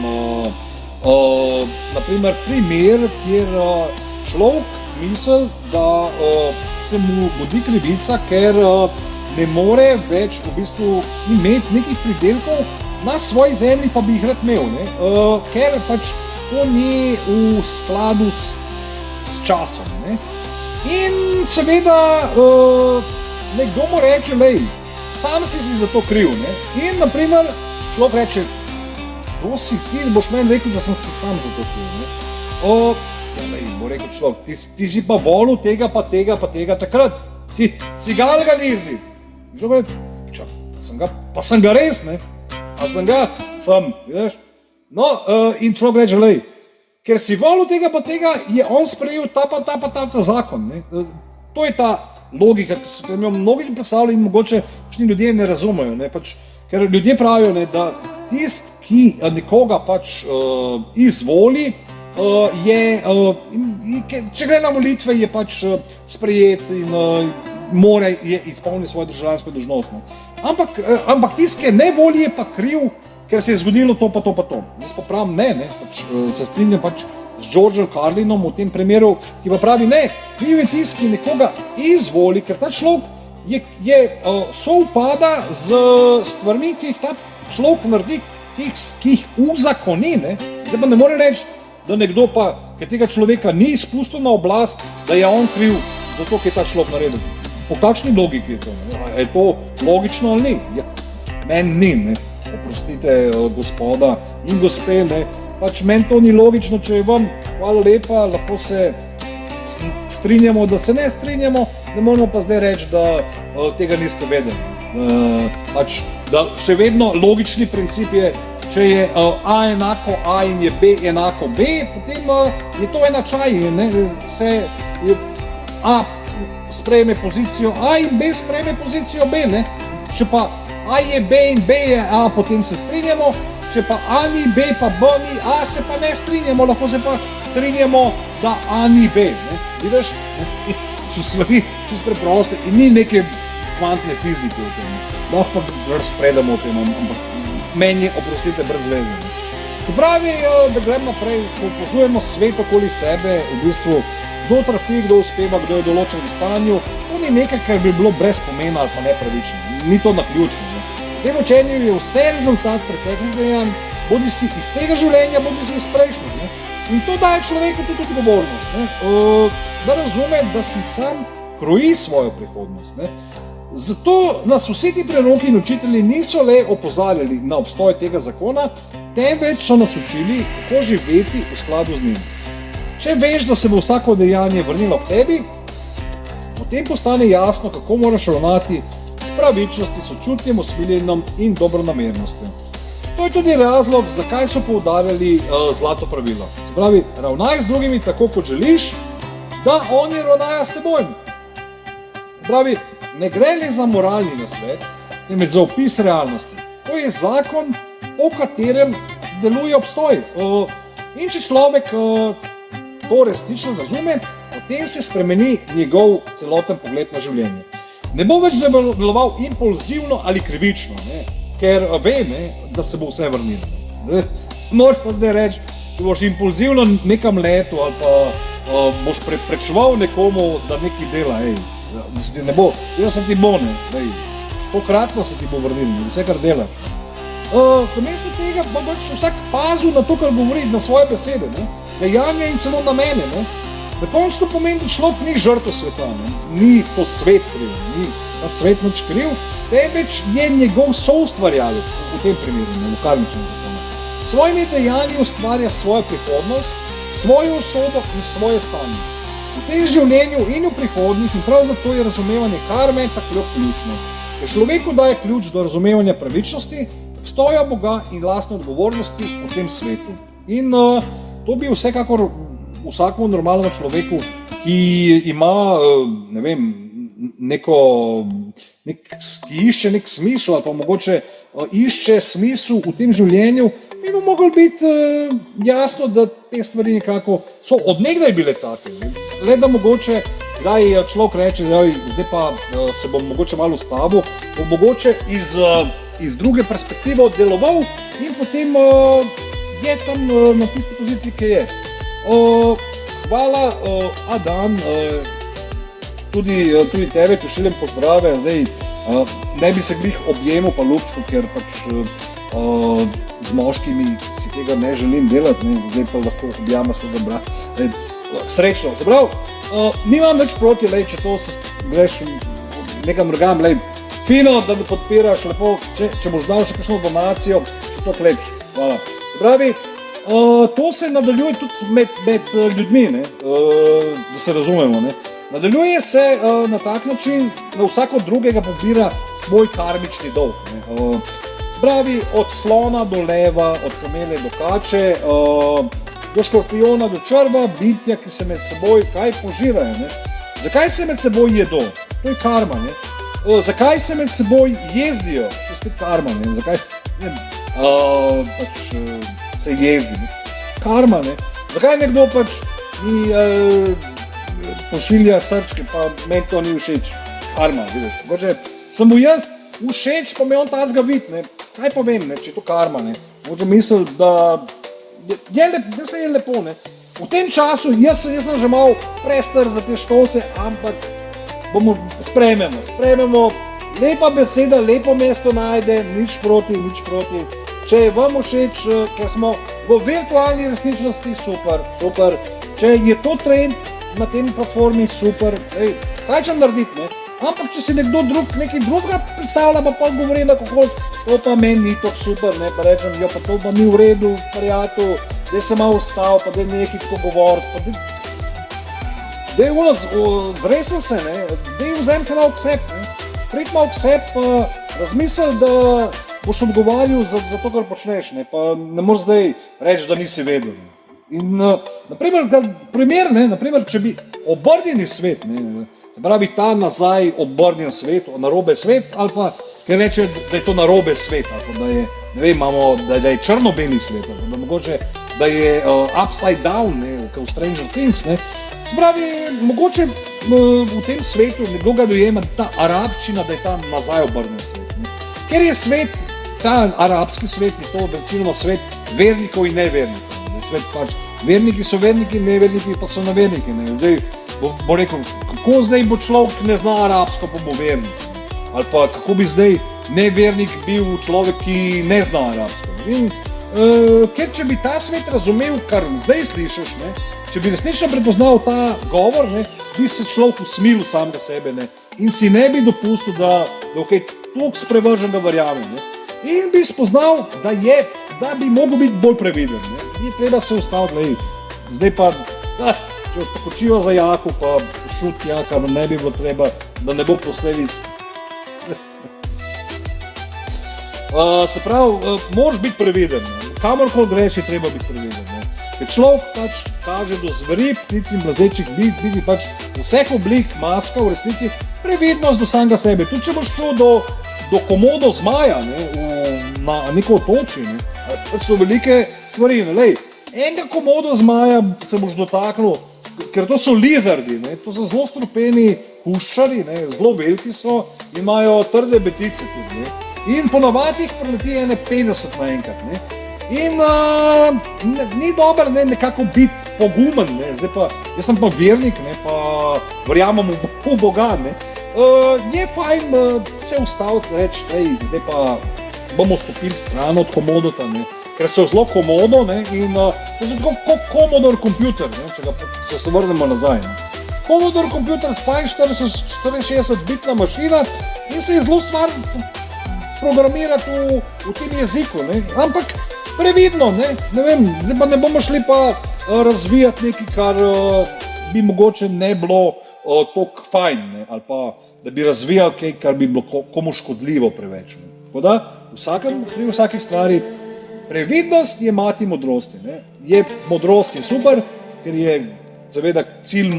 naprimer primer, kjer človek misli, da se mu godi krivica, ker ne more več v bistvu imeti nekih pridelkov na svoji zemlji, pa bi jih rad imel, ne? Ker pač to ni v skladu s časom. Ne? In seveda nekdo mu reče, lej, sam si za to kriv. Ne? In naprimer človek reče, to si ti, boš meni rekel, da sem si sam za to kriv. Bo rekel človek, ti si pa volil tega, pa tega, takrat si ga nisi. Pa sem ga res, ne? A sem ga, vidiš? No, in človek reče, lej, ker si volil tega pa tega, je on sprejel ta zakon. Ne? To je ta logika, ki se jo mnogi predstavljajo in mogoče kakšni ljudje ne razumejo. Ne? Pač, ker ljudje pravijo, ne, da tist, ki nekoga pač izvoli, če gre na volitve, je pač sprejet in mora izpolniti svojo državljansko dolžnost. Ampak tisti, ki ne voli, je pa kriv, ker se je zgodilo to pa to. Jaz pa pravim ne, pač, se strinjam pač z Georgeom Carlinom v tem primeru, ki pa pravi ne, kriv je tisti, ki nekoga izvoli, ker ta človek sovpada z stvarmi, ki jih ta človek naredi, ki jih uzakoni. Zdaj pa ne more reči, da nekdo pa, ker tega človeka ni izpustil na oblast, da je on kriv za to, kaj je ta človek naredil. Po kakšni logiki je to? Je to logično ali ni? Ja, meni ni, ne. Oprostite, gospoda in gospe, ne. Pač meni to ni logično, če je vam, hvala lepa, lahko se strinjamo, da se ne strinjamo, ne moramo pa zdaj reči, da tega niste vedeli. Pač, da še vedno logični princip je, če je A enako A in je B enako B, potem je to enačaj, ne. A sprejme pozicijo A in B sprejme pozicijo B, ne. Če pa A je B in B je A, potem se strinjamo, če pa A ni B, pa B ni A, se pa ne strinjamo, lahko se pa strinjamo, da A ni B, ne. Vidiš? So stvari čisto preproste in ni neke kvantne fizike v tem. Lahko pa razpredamo o tem, ampak meni je, oprostite, brez veze. Se pravi, da gremo naprej, ko opazujemo svet okoli sebe, v bistvu, kdo trpi, kdo uspeva, kdo je v določenem stanju, to ni nekaj, kar bi bilo brez pomena ali pa nepravično. Ni to naključno. V tem učenju je vse rezultat preteklih dejanj, bodi si iz tega življenja, bodi si iz prejšnjih. Ne? In to daje človeku tudi odgovornost, da razume, da si sam kroji svojo prihodnost. Ne? Zato nas vsi ti preroki in učitelji niso le opozarjali na obstoj tega zakona, temveč so nas učili, kako živeti v skladu z njim. Če veš, da se bo vsako dejanje vrnilo k tebi, potem postane jasno, kako moraš ravnati s pravičnosti, sočutjem, usmiljenom in dobronamernostjo. To je tudi razlog, zakaj so poudarjali zlato pravilo. Se pravi, ravnaj z drugimi tako, kot želiš, da oni ravnajo s teboj. Se pravi, ne gre le za moralni nasvet, temveč za opis realnosti. To je zakon, po katerem deluje obstoj. In če človek to resnično razume, potem se spremeni njegov celoten pogled na življenje. Ne bo več deloval impulzivno ali krivično, ne? Ker ve, ne, da se bo vse vrnilo. Moraš pa zdaj reči, če boš impulzivno nekam letel ali pa boš preprečeval nekomu, da nekaj dela, da se ti ne bo, se ti bo, stokratno se ti bo vrnil, vse kar delaš. Namesto tega pa vsak pazil na to, kar govori, na svoje besede, dejanja in celo namene. Na koncu to pomeni, da človek ni žrtev sveta, ni to svet kriv, ni ta svet nič kriv, temveč je njegov soustvarjalec v tem primeru, v karmičnem zakonu. S svojimi dejanji ustvarja svojo prihodnost, svojo usodo in svoje stanje. V tem življenju in v prihodnjih in prav zato je razumevanje karme tako ključno. Ker človeku daje ključ do razumevanja pravičnosti, obstoja Boga in lastne odgovornosti v tem svetu. In to bi vsekakor vsakemu normalnemu človeku, ki ima, ne vem, ki išče nek smisel ali pa mogoče išče smisel v tem življenju, bi mu moglo biti jasno, da te stvari nekako so od nekdaj bile take. Le da mogoče kdaj človek reče, zdaj pa se bom mogoče malo ustavil, bom mogoče iz druge perspektive deloval in potem je tam na tisti poziciji, ki je. Hvala, Adam, tudi tebe, če šeljem pozdrave, zdaj ne bi se glih objemal pa ljubčku, ker pač z moškimi si tega ne želim delati, zdaj pa lahko objama svojega brata. Srečno, se pravi, nimam več proti, če to se greš nekam drugam, fino, da me podpiraš, lepo, če boš dal še kakšno donacijo, če to lepš, hvala. Se pravi, to se nadaljuje tudi med ljudmi, da se razumemo. Nadaljuje se na tak način, da vsako drugega pobira svoj karmični dolg. Se pravi, od slona do leva, od kamele do kače, do škorpiona do črva, bitja, ki se med seboj kaj požirajo. Zakaj se med seboj jedo? To je karma. Zakaj se med seboj jezdijo? To je spet karma. Zakaj se jezdi? Karma. Zakaj nekdo pač mi pošilja srčke, pa meni to ni všeč? Karma, vidiš. Mogoče sem mu jaz všeč, pa me on tazga vid. Kaj pa vem, če je to karma. Mogoče misli, da se je lepo. V tem času, jaz sem že malo prestar za te štose, ampak bomo sprejmemo, lepa beseda, lepo mesto najde, nič proti. Če je vam všeč, ker smo v virtualni resničnosti, super. Če je to trend na tem platformi, super, kaj če narediti, ampak če si nekdo drug nekaj drugega predstavlja, pa govori, kako to pa meni ni tako super, pa rečem, pa to pa ni v redu, prijatelj, da se malo ustavil, pa da je nekaj tako govoriti, zresel se, vzem se malo k sebi, prid malo k sebi, razmisel, da boš odgovarjal za to, kar počneš, pa ne moreš zdaj reči, da nisi vedel. In, naprimer, če bi obrnjeni svet, se pravi ta nazaj obrnjen svet, narobe svet, ali pa ker reče, da je to narobe svet, ali pa da je, ne vem, da je črno-beli svet, ali pa da mogoče, da je upside down, v Stranger Things, se pravi, mogoče v tem svetu nekdo ga dojema ta arabčina, da je ta nazaj obrnjen svet. Ker je svet, ta arabski svet, je to večinoma svet vernikov in nevernikov. Svet pač, verniki so verniki, neverniki pa so neverniki. Zdaj bo rekel, kako zdaj bo človek ne zna arabsko, pa bo vernik. Ali pa kako bi zdaj nevernik bil človek, ki ne zna arabsko. In, ker če bi ta svet razumel, kar zdaj slišiš, če bi resnično prepoznal ta govor, bi se človek usmilil samega sebe in si ne bi dopustil, da kaj toliko sprevrženega verjame. In bi spoznal, da bi mogel biti bolj previden. Ni treba se ustaviti, zdaj pa, če vas pokočijo za jako, pa šut jaka, ne bi bilo treba, da ne bo posledic. Se pravi, moraš biti previden, kamorkoli greš je treba biti previden. Ker človek pač kaže do zveri, ptic in mlazečih biti pač vseh oblik, maska, v resnici previdnost do samega sebe. Tudi če boš šel do komodo zmaja, na neko otočje, pač so velike stvari. Enega komodo zmaja se boš dotaknil, ker to so lizardi, to so zelo strupeni kuščari, zelo veliki so in imajo trde betice tudi. In ponavadi jih preleti 50 naenkrat. In ni dobro nekako biti pogumen, ne. Zdaj pa, jaz sem pa vernik, ne, pa verjamem v Boga, ne. Je fajn se ustaviti, reči, zdaj pa bomo stopili stran od Commodota, ne, ker so zelo komodo, ne, in to je tako kot Commodore kompjuter, ne, če se vrnemo nazaj, ne. Commodore kompjuter, fajn 64-bitna mašina in se je zelo stvar programirati v tem jeziku, ne, ampak previdno, ne vem, zdaj pa ne bomo šli pa razvijati nekaj, kar bi mogoče ne bilo toliko fajn, ne, ali pa da bi razvijali kaj, kar bi bilo komu škodljivo preveč, ne. Tako da pri vsaki stvari previdnost je mati modrosti, ne. Je modrost je super, ker je seveda cilj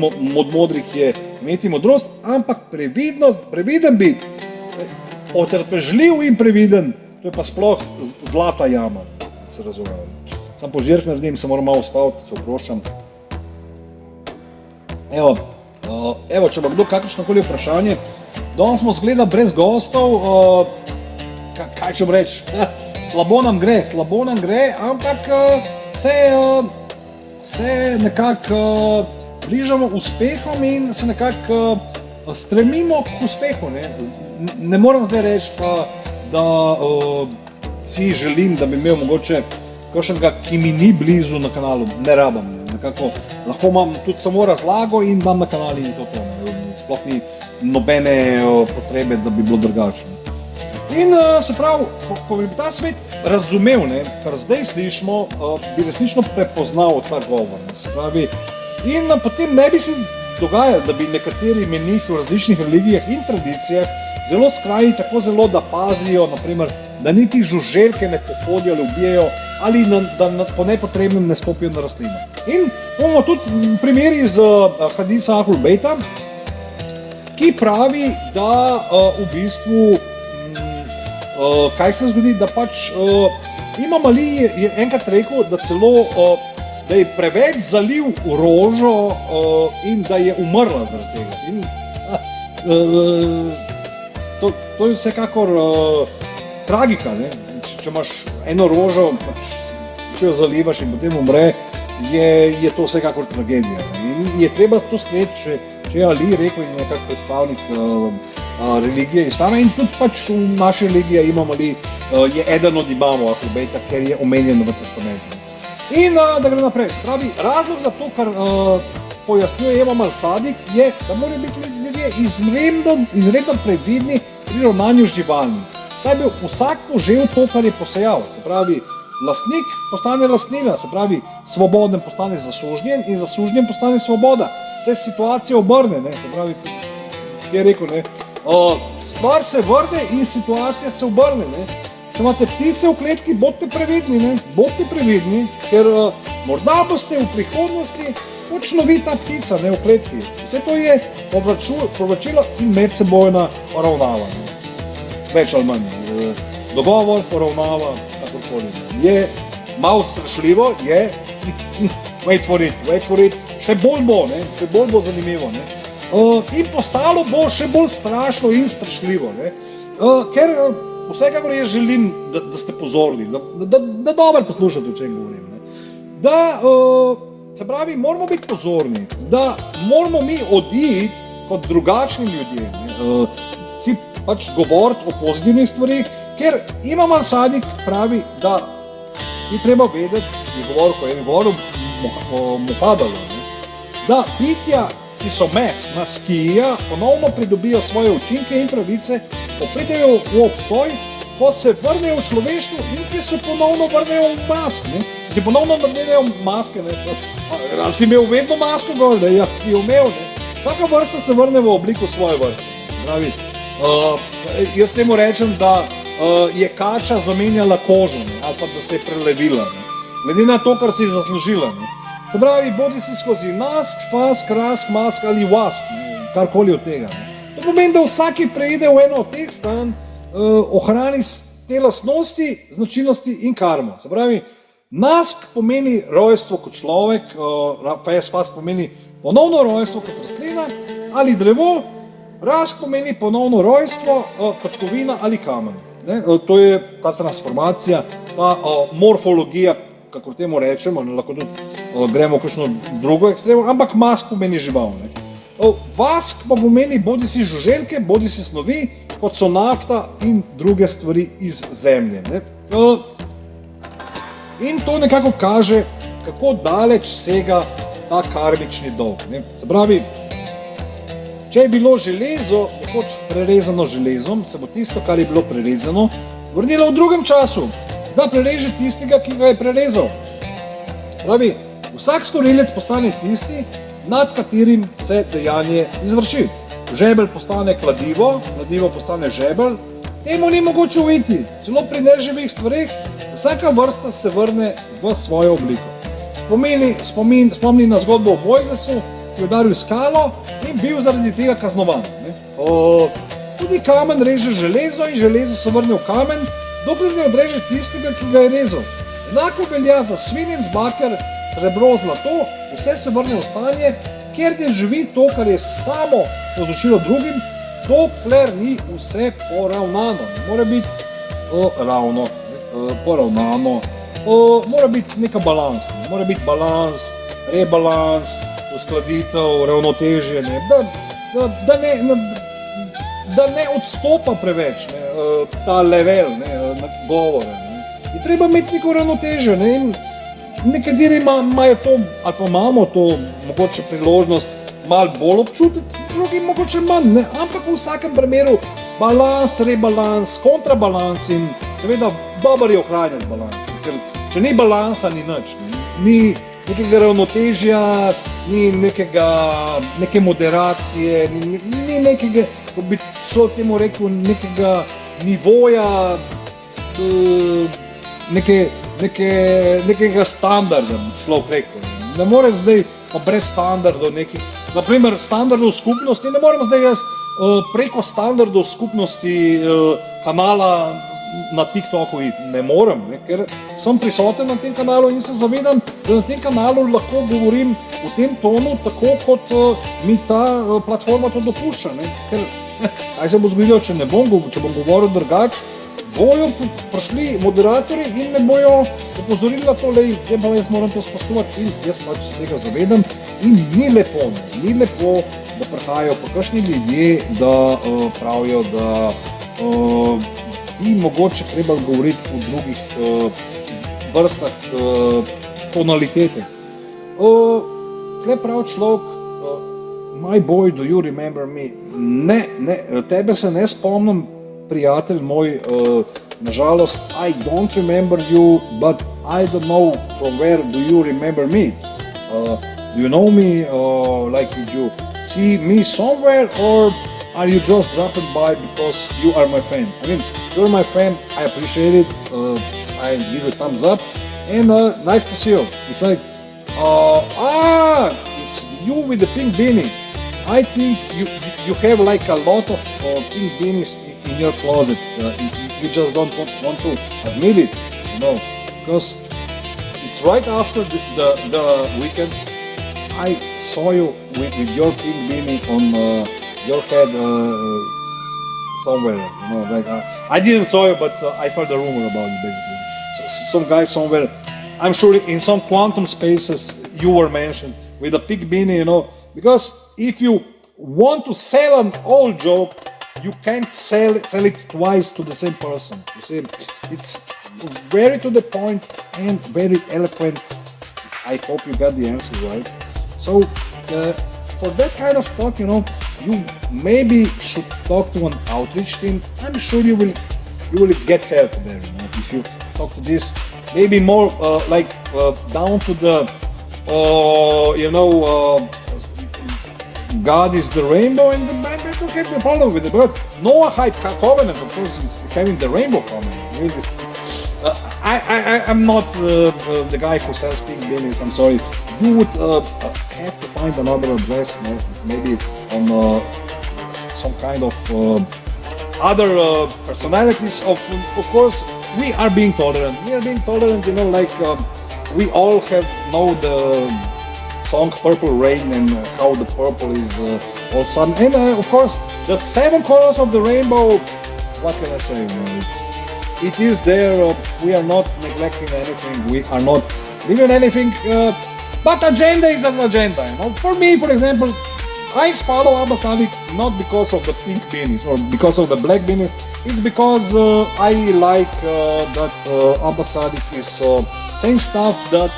modrih je imeti modrost, ampak previdnost, previden biti, potrpežljiv in previden, to je pa sploh zlata jama, da se razumemo. Sam požirk naredim, se moram malo ustaviti, se oproščam. Evo, če bo kdo kakršnokoli vprašanje, danes smo zgleda brez gostov, kaj če reči, slabo nam gre, ampak se nekako bližamo uspehom in se nekako stremimo k uspehu, ne. Ne moram zdaj reči pa, da si želim, da bi imel mogoče kakšnega, ki mi ni blizu na kanalu, ne rabim, ne. Nekako lahko imam tudi samo razlago in imam na kanali in to, ne. Sploh ni nobene potrebe, da bi bilo drugačno. In se pravi, ko bi ta svet razumel, ne, kar zdaj slišimo, bi resnično prepoznal ta govor, ne, se pravi, in potem ne bi se dogajalo, da bi nekateri menihi v različnih religijah in tradicijah zelo skrajni, tako zelo, da pazijo, naprimer, da niti žuželke ne pohodijo ali ubijajo, ali da po nepotrebnem ne stopijo na rastlino. In imamo tudi primeri iz hadisa Ahlul Bejta, ki pravi, da v bistvu kaj se zgodi, da pač Imam Ali je enkrat rekel, da celo da je preveč zalil v rožo in da je umrla zaradi tega. In, to je vsekakor tragika, ne? Če imaš eno rožo, pač, če jo zalivaš in potem umre, je to vsekakor tragedija. In je treba to sprejeti, če je Ali rekel in nekak predstavnik religije islama in tudi pač v naši religiji Imam Ali je eden od imamov Ahlul Bejta, ker je omenjen v testamentu. In da gre naprej, pravi, razlog za to, kar pojasnjuje Imam al-Sadik, je, da morajo biti ljudje izredno previdni pri ravnanju z živalmi. Saj bi vsak požel to, kar je posejal, se pravi, lastnik postane lastnina, se pravi, svoboden postane zasužnjen in zasužnjen postane svoboda. Se situacija obrne, ne, se pravi, je rekel, ne, stvar se vrne in situacija se obrne, ne. Če imate ptice v kletki, bodite previdni, ker morda boste v prihodnosti točno vi ta ptica, ne, v kletki. Vse to je povračilo in medsebojna poravnava. Več ali manj. Dogovor, poravnava, kakorkoli. Je malo strašljivo, je, wait for it, še bolj bo zanimivo, ne. In postalo bo še bolj strašno in strašljivo, ne. Ker vsekakor jaz želim, da ste pozorni, da dobro poslušate, o čem govorim, ne. Da, se pravi, moramo biti pozorni, da moramo mi oditi kot drugačni ljudje, ne. Si pač govoriti o pozitivnih stvarih, ker Imam al-Sadik pravi, da je treba vedeti, je govoril o Muhadalu, da bitja, ki so maskija, ponovno pridobijo svoje učinke in pravice, ko pridejo v obstoj, ko se vrnejo v človeštvo in ki se ponovno vrnejo v mask, ne. Si ponovno vrnejo maske, ne. Ali si imel vedno masko gor, ne, ja, si jo imel, ne. Vsaka vrsta se vrne v obliku svoje vrste. Pravi, jaz temu rečem, da je kača zamenjala kožo, ne, ali pa da se je prelevila, ne. Glede na to, kar si je zaslužila, ne. Se pravi, bodi si skozi nask, fask, rask, mask ali vask, karkoli od tega, ne. To pomeni, da vsaki preide v eno od teh stanj, ohrani te lastnosti, značilnosti in karmo. Se pravi, nask pomeni rojstvo kot človek, fask pomeni ponovno rojstvo kot rastlina ali drevo, rask pomeni ponovno rojstvo kot kovina ali kamen. Ne? To je ta transformacija, ta morfologija, kako temu rečemo, ne, lahko tudi gremo v kakšno drugo ekstremo, ampak mask pomeni žival. Ne? Vask pa pomeni bodi si žuželke, bodi si snovi, kot so nafta in druge stvari iz zemlje. Ne? In to nekako kaže, kako daleč sega ta karmični dolg. Ne? Se pravi, če je bilo železo nekoč prerezano železom, se bo tisto, kar je bilo prerezano, vrnilo v drugem času, da prereže tistega, ki ga je prerezal. Pravi, vsak storilec postane tisti, nad katerim se dejanje izvrši. Žebelj postane kladivo, kladivo postane žebelj, temu ni mogoče uiti. Celo pri neživih stvareh vsaka vrsta se vrne v svojo obliko. Spomni na zgodbo o Mojzesu, ki je udaril skalo in bil zaradi tega kaznovan. Tudi kamen reže železo in železo se vrne v kamen, dokler ne odreže tistega, ki ga je rezal. Enako velja za svinec, baker, srebro, zlato, vse se vrne v stanje, kjer ne živi to, kar je samo povzročilo drugim, dokler ni vse poravnano. Mora biti ravno, poravnano, mora biti neka balans, mora biti balans, rebalans, uskladitev, ravnoteženje, da ne odstopa preveč ta level govora. Je treba imeti neko ravnotežje in nekateri imajo to, ali pa imamo to mogoče priložnost malo bolj občutiti, drugi mogoče manj, ampak v vsakem primeru balans, rebalans, kontrabalans in seveda dober je ohranjati balans, ker če ni balansa, ni nič, ni nekega ravnotežja, ni neke moderacije, ni nekega, ko bi človek temu rekel, nekega nivoja, nekega standarda, človek rekel. Ne more zdaj pa brez standardov nekih, naprimer standardov skupnosti, ne morem zdaj jaz preko standardov skupnosti kanala na TikToku ne morem, ker sem prisoten na tem kanalu in se zavedam, da na tem kanalu lahko govorim v tem tonu, tako kot mi ta platforma to dopušča. Ker kaj se bo zgodilo, če bom govoril drugače, bojo prišli moderatorji in me bojo opozorili na to, da jaz moram to spoštovati in jaz pač se tega zavedam in ni lepo, da prihajajo pa kakšni ljudje, da pravijo, da bi mogoče treba govoriti o drugih vrstah tonalitete. Tle prav človek, my boy, do you remember me? Ne, tebe se ne spomnim, prijatelj moj, nažalost, I don't remember you, but I don't know from where do you remember me. Do you know me, like did you see me somewhere, or are you just dropping by because you are my fan? I mean, you're my fan, I appreciate it, I give you a thumbs up, and nice to see you. It's like, it's you with the pink beanie. I think you have like a lot of pink beanies in your closet. You just don't want to admit it, because it's right after the weekend. I saw you with your pink beanie on your head somewhere. Like I didn't saw you, but I heard a rumor about you basically. Some guy somewhere, I'm sure in some quantum spaces you were mentioned with a pink beanie, because if you want to sell an old joke, you can't sell it twice to the same person. You see, it's very to the point and very eloquent. I hope you got the answer right. So for that kind of talk, you maybe should talk to an outreach team. I'm sure you will get help there. If you talk to this, maybe more down to the God is the rainbow, and I don't have a problem with it. But Noah Covenant, of course, is having the rainbow covenant. I'm not the guy who sells pink beanies. I'm sorry. You would have to find another address, maybe on some kind of other personalities. Of course, we are being tolerant. We are being tolerant. We all know the song Purple Rain and how the purple is all sun. And of course, the 7 colors of the rainbow. What can I say? it is there. We are not neglecting anything. We are not leaving anything. But agenda is an agenda. You know, for me, for example, I follow Abba Sadik not because of the pink beanies or because of the black beanies. It's because I like that Abba Sadik is saying stuff that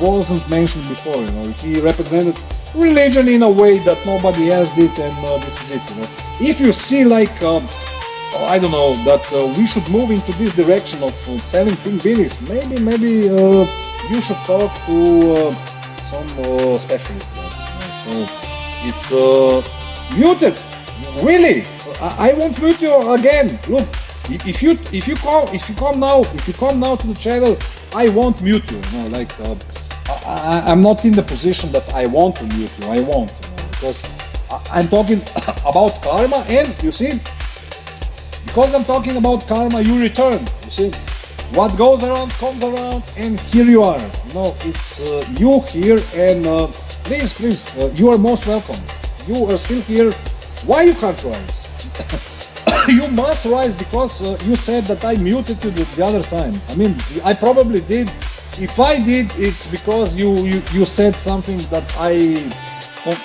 wasn't mentioned before. You know, he represented religion in a way that nobody else did, and this is it. You know, if you see like I don't know that we should move into this direction of selling pink beanies, maybe you should talk to some specialist. You know? So it's muted. Really, I won't mute you again. Look, if you come now to the channel, I won't mute you. You know, like I'm not in the position that I want to mute you. I won't, you know, because I'm talking about karma, and you see, because I'm talking about karma, you return. You see, what goes around comes around, and here you are. You know, it's you here, and please, you are most welcome. You are still here. Why you can't rise? You must rise because you said that I muted you the other time. I mean, I probably did. If I did, it's because you said something that I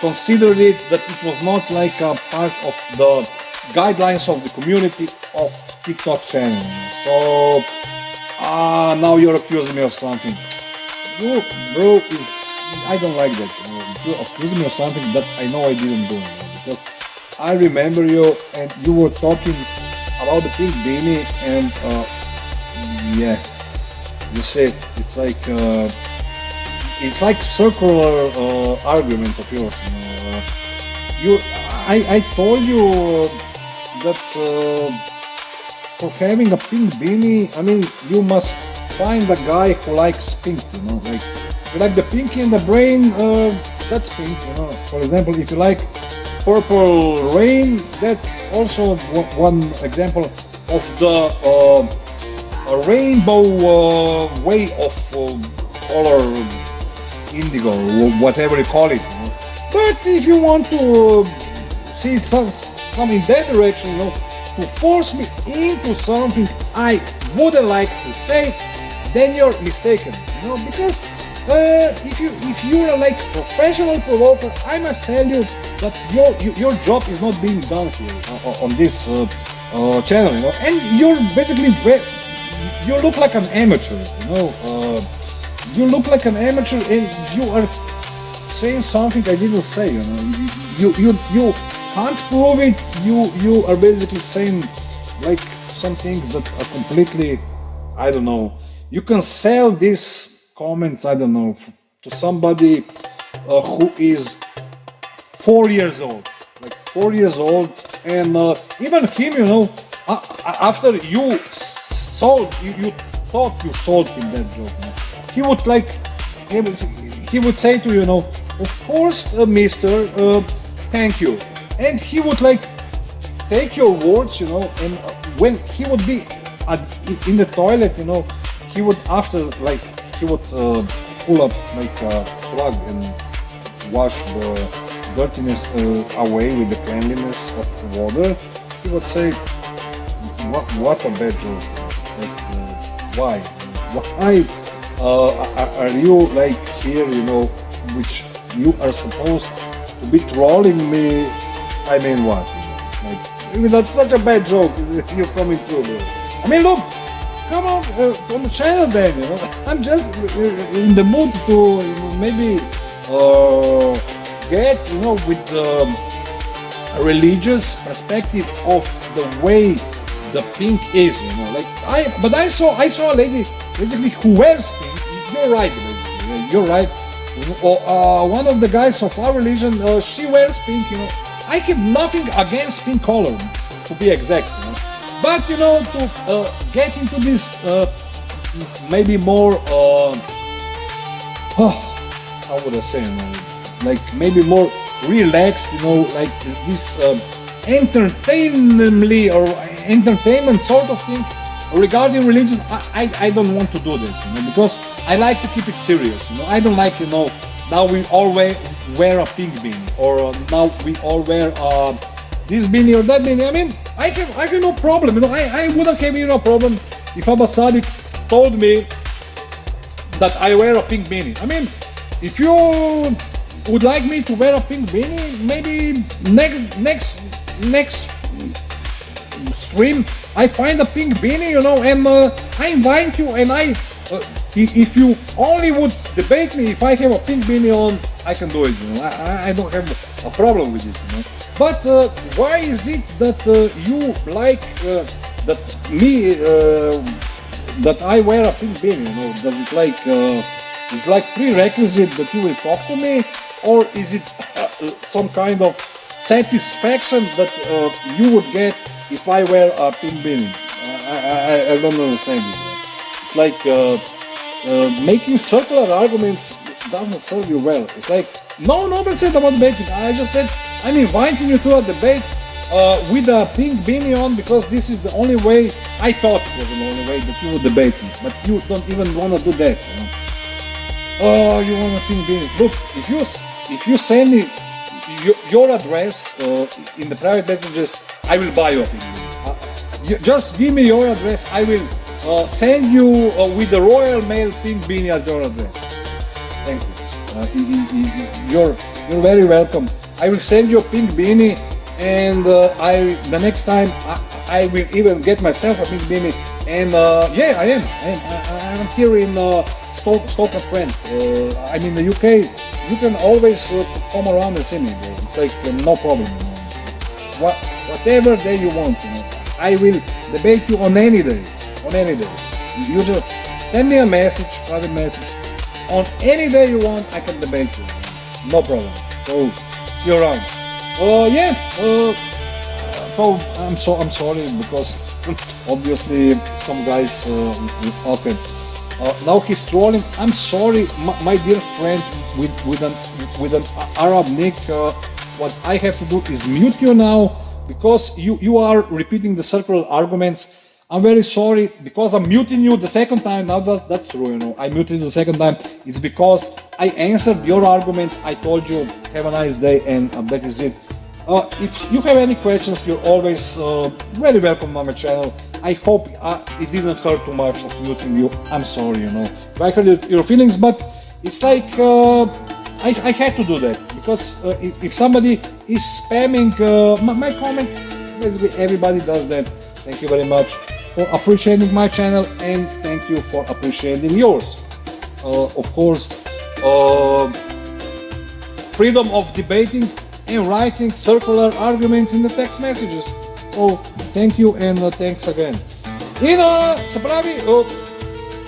considered it that it was not like a part of the guidelines of the community of TikTok channel. So now you're accusing me of something. You, bro, I don't like that. You know, you're accusing me of something that I know I didn't do. You know, because I remember you and you were talking about the pink beanie, and yeah, you said it's like circular argument of yours. You know, I told you that for having a pink beanie, I mean, you must find a guy who likes pink. You know, like if you like the pinky in the brain, that's pink. You know, for example, if you like purple rain, that's also one example of the rainbow way of color, indigo, whatever you call it. You know. But if you want to see some in that direction, you know, to force me into something I wouldn't like to say, then you're mistaken. You know, because if you're like professional provoker, I must tell you that your job is not being done here on this channel, you know, and you're basically you look like an amateur, you know. You look like an amateur, and you are saying something I didn't say, you know. You can't prove it. You are basically saying like something that are completely, I don't know. You can sell these comments, I don't know, to somebody who is 4 years old, like 4 years old, and even him, you know, after you thought you sold him that joke, you know, he would like, he would say to you, you know, of course, mister, thank you, and he would like take your words, you know, and when he would be in the toilet, you know, he would he would pull up like a plug and wash the dirtiness away with the cleanliness of the water. He would say, what a bad joke. Like, why are you like here, you know, which you are supposed to be trolling me? I mean, what? Like, that's such a bad joke you're coming through, bro. I mean, look, come on the channel then, you know. I'm just in the mood to maybe get, you know, with the religious perspective of the way the pink is, you know. Like I saw a lady basically who wears pink. You're right, basically. You're right. One of the guys of our religion, she wears pink, you know. I have nothing against pink color, to be exact, you know. But you know, to get into this maybe more how would I say, you know, like maybe more relaxed, you know, like this entertainment sort of thing regarding religion, I don't want to do this, you know, because I like to keep it serious, you know. I don't like, you know, now we all wear a pink beanie, or now we all wear this beanie or that beanie. I mean, I have no problem. You know, I wouldn't have no problem if Abasadi told me that I wear a pink beanie. I mean, if you would like me to wear a pink beanie, maybe next stream I find a pink beanie, you know, and I invite you, and if you only would debate me if I have a pink beanie on, I can do it, you know. I don't have a problem with it, you know. But why is it that you like that me that I wear a pink beanie? You know, does it like is like prerequisite that you will talk to me, or is it some kind of satisfaction that you would get if I wear a pink beanie? I don't understand it. It's like making circular arguments doesn't serve you well. It's like, nobody said about debating. I just said I'm inviting you to a debate with a pink beanie on, because this is the only way. I thought it was the only way that you would debate me, but you don't even want to do that. You know? Oh, you want a pink beanie? Look, if you send me your address in the private messages, I will buy you a pink beanie. You just give me your address. I will send you with the Royal Mail pink beanie at your address. Thank you. You're very welcome. I will send you a pink beanie, and the next time I will even get myself a pink beanie. And yeah, I'm here in Stoke-on-Trent. I'm in the UK. You can always come around and see me. It's like no problem. Whatever day you want, you know. I will debate you on any day. On any day. You just send me a message, private message. On any day you want, I can debate you. No problem. So see you around. Yeah. So I'm sorry, because obviously some guys okay. Now he's trolling. I'm sorry, my dear friend with an Arab nick. What I have to do is mute you now, because you are repeating the circular arguments. I'm very sorry, because I'm muting you the second time. Now that's true, you know. I muted you the second time. It's because I answered your argument. I told you have a nice day, and that is it. If you have any questions, you're always very welcome on my channel. I hope it didn't hurt too much of muting you. I'm sorry, you know. I heard your feelings, but it's like I had to do that, because if somebody is spamming my comments, basically everybody does that. Thank you very much for appreciating my channel, and thank you for appreciating yours. Of course, freedom of debating and writing circular arguments in the text messages. So thank you, and thanks again. In se pravi,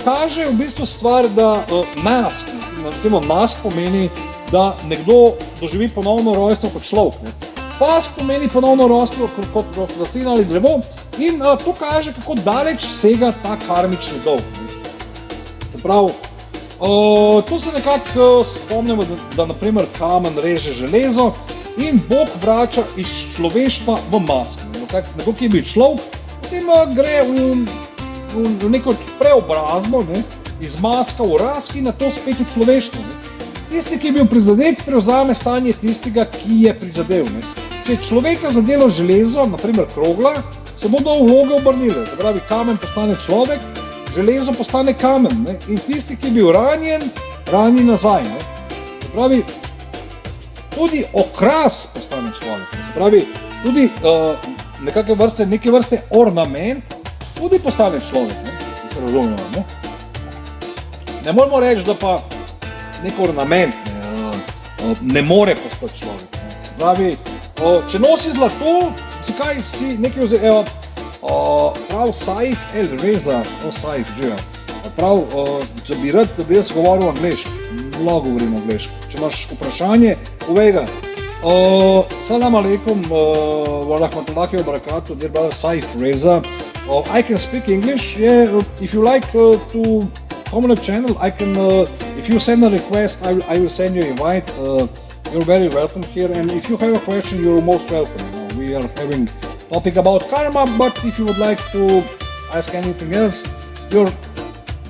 kaže v bistvu stvar, da mask, recimo mask pomeni, da nekdo doživi ponovno rojstvo kot človek. Fask pomeni ponovno rojstvo kot rastlina ali drevo, in to kaže, kako daleč sega ta karmični dolg. Se pravi, tu se nekako spomnimo, da naprimer kamen reže železo in Bog vrača iz človeštva v masko. Nekako, ki je bil človek, potem gre v neko preobrazbo, ne, iz maska v rask in nato spet v človeštvo. Ne. Tisti, ki je bil prizadet, prevzame stanje tistega, ki je prizadel. Ne. Če je človeka zadelo železo, naprimer krogla, se bodo vloge obrnile. Se pravi, kamen postane človek, železo postane kamen. Ne. In tisti, ki je bil ranjen, ranji nazaj. Ne. Se pravi, tudi okras postane človek. Se pravi, tudi neke vrste ornament tudi postane človek. Ne, razumemo, ne? Ne moramo reči, da pa nek ornament ne more postati človek. Ne. Se pravi, če nosi zlato, si nekaj vzel, evo, prav Saif El Reza, Saif, živa. Prav, če bi rad, da bi jaz govoril angleško, lahko govorim angleško. Če imaš vprašanje, povej ga. Salam alaikum wa rahmatullahi wa barakatuh, dear brother Saif Reza. I can speak English, yeah. If you like to come on the channel, I can, if you send a request, I will send you an invite. You're very welcome here, and if you have a question, you're most welcome. We are having topic about karma, but if you would like to ask anything else, you're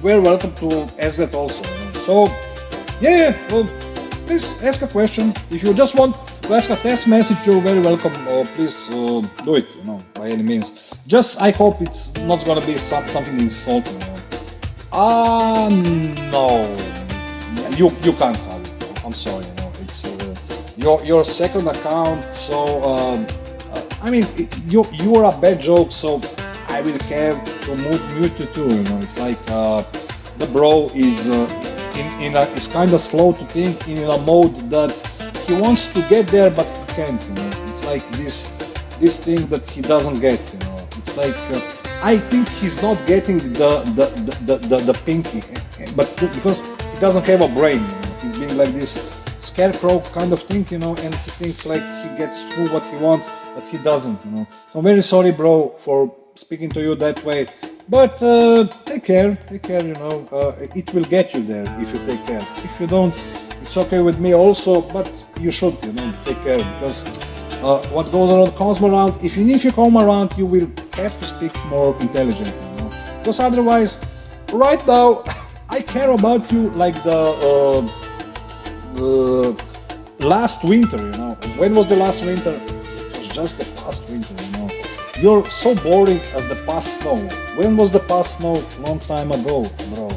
very welcome to ask that also. So, yeah, please ask a question. If you just want Leska, test message, you're very welcome. Please do it, by any means. Just, I hope it's not gonna be something insulting. No, you can't have it. I'm sorry, it's your second account. So I mean, you are a bad joke. So I will have to mute you too. It's like the bro is is kind of slow to think in a mode that he wants to get there but he can't. It's like this thing that he doesn't get. It's like I think he's not getting the pinky, but because he doesn't have a brain. He's being like this scarecrow kind of thing, and he thinks like he gets through what he wants, but he doesn't. So I'm very sorry, bro, for speaking to you that way. But take care. It will get you there if you take care. If you don't, it's okay with me also, but you should, take care, because what goes around comes around. If you come around, you will have to speak more intelligently, because otherwise, right now, I care about you like the last winter. When was the last winter? It was just the past winter. You're so boring as the past snow. When was the past snow? Long time ago, bro.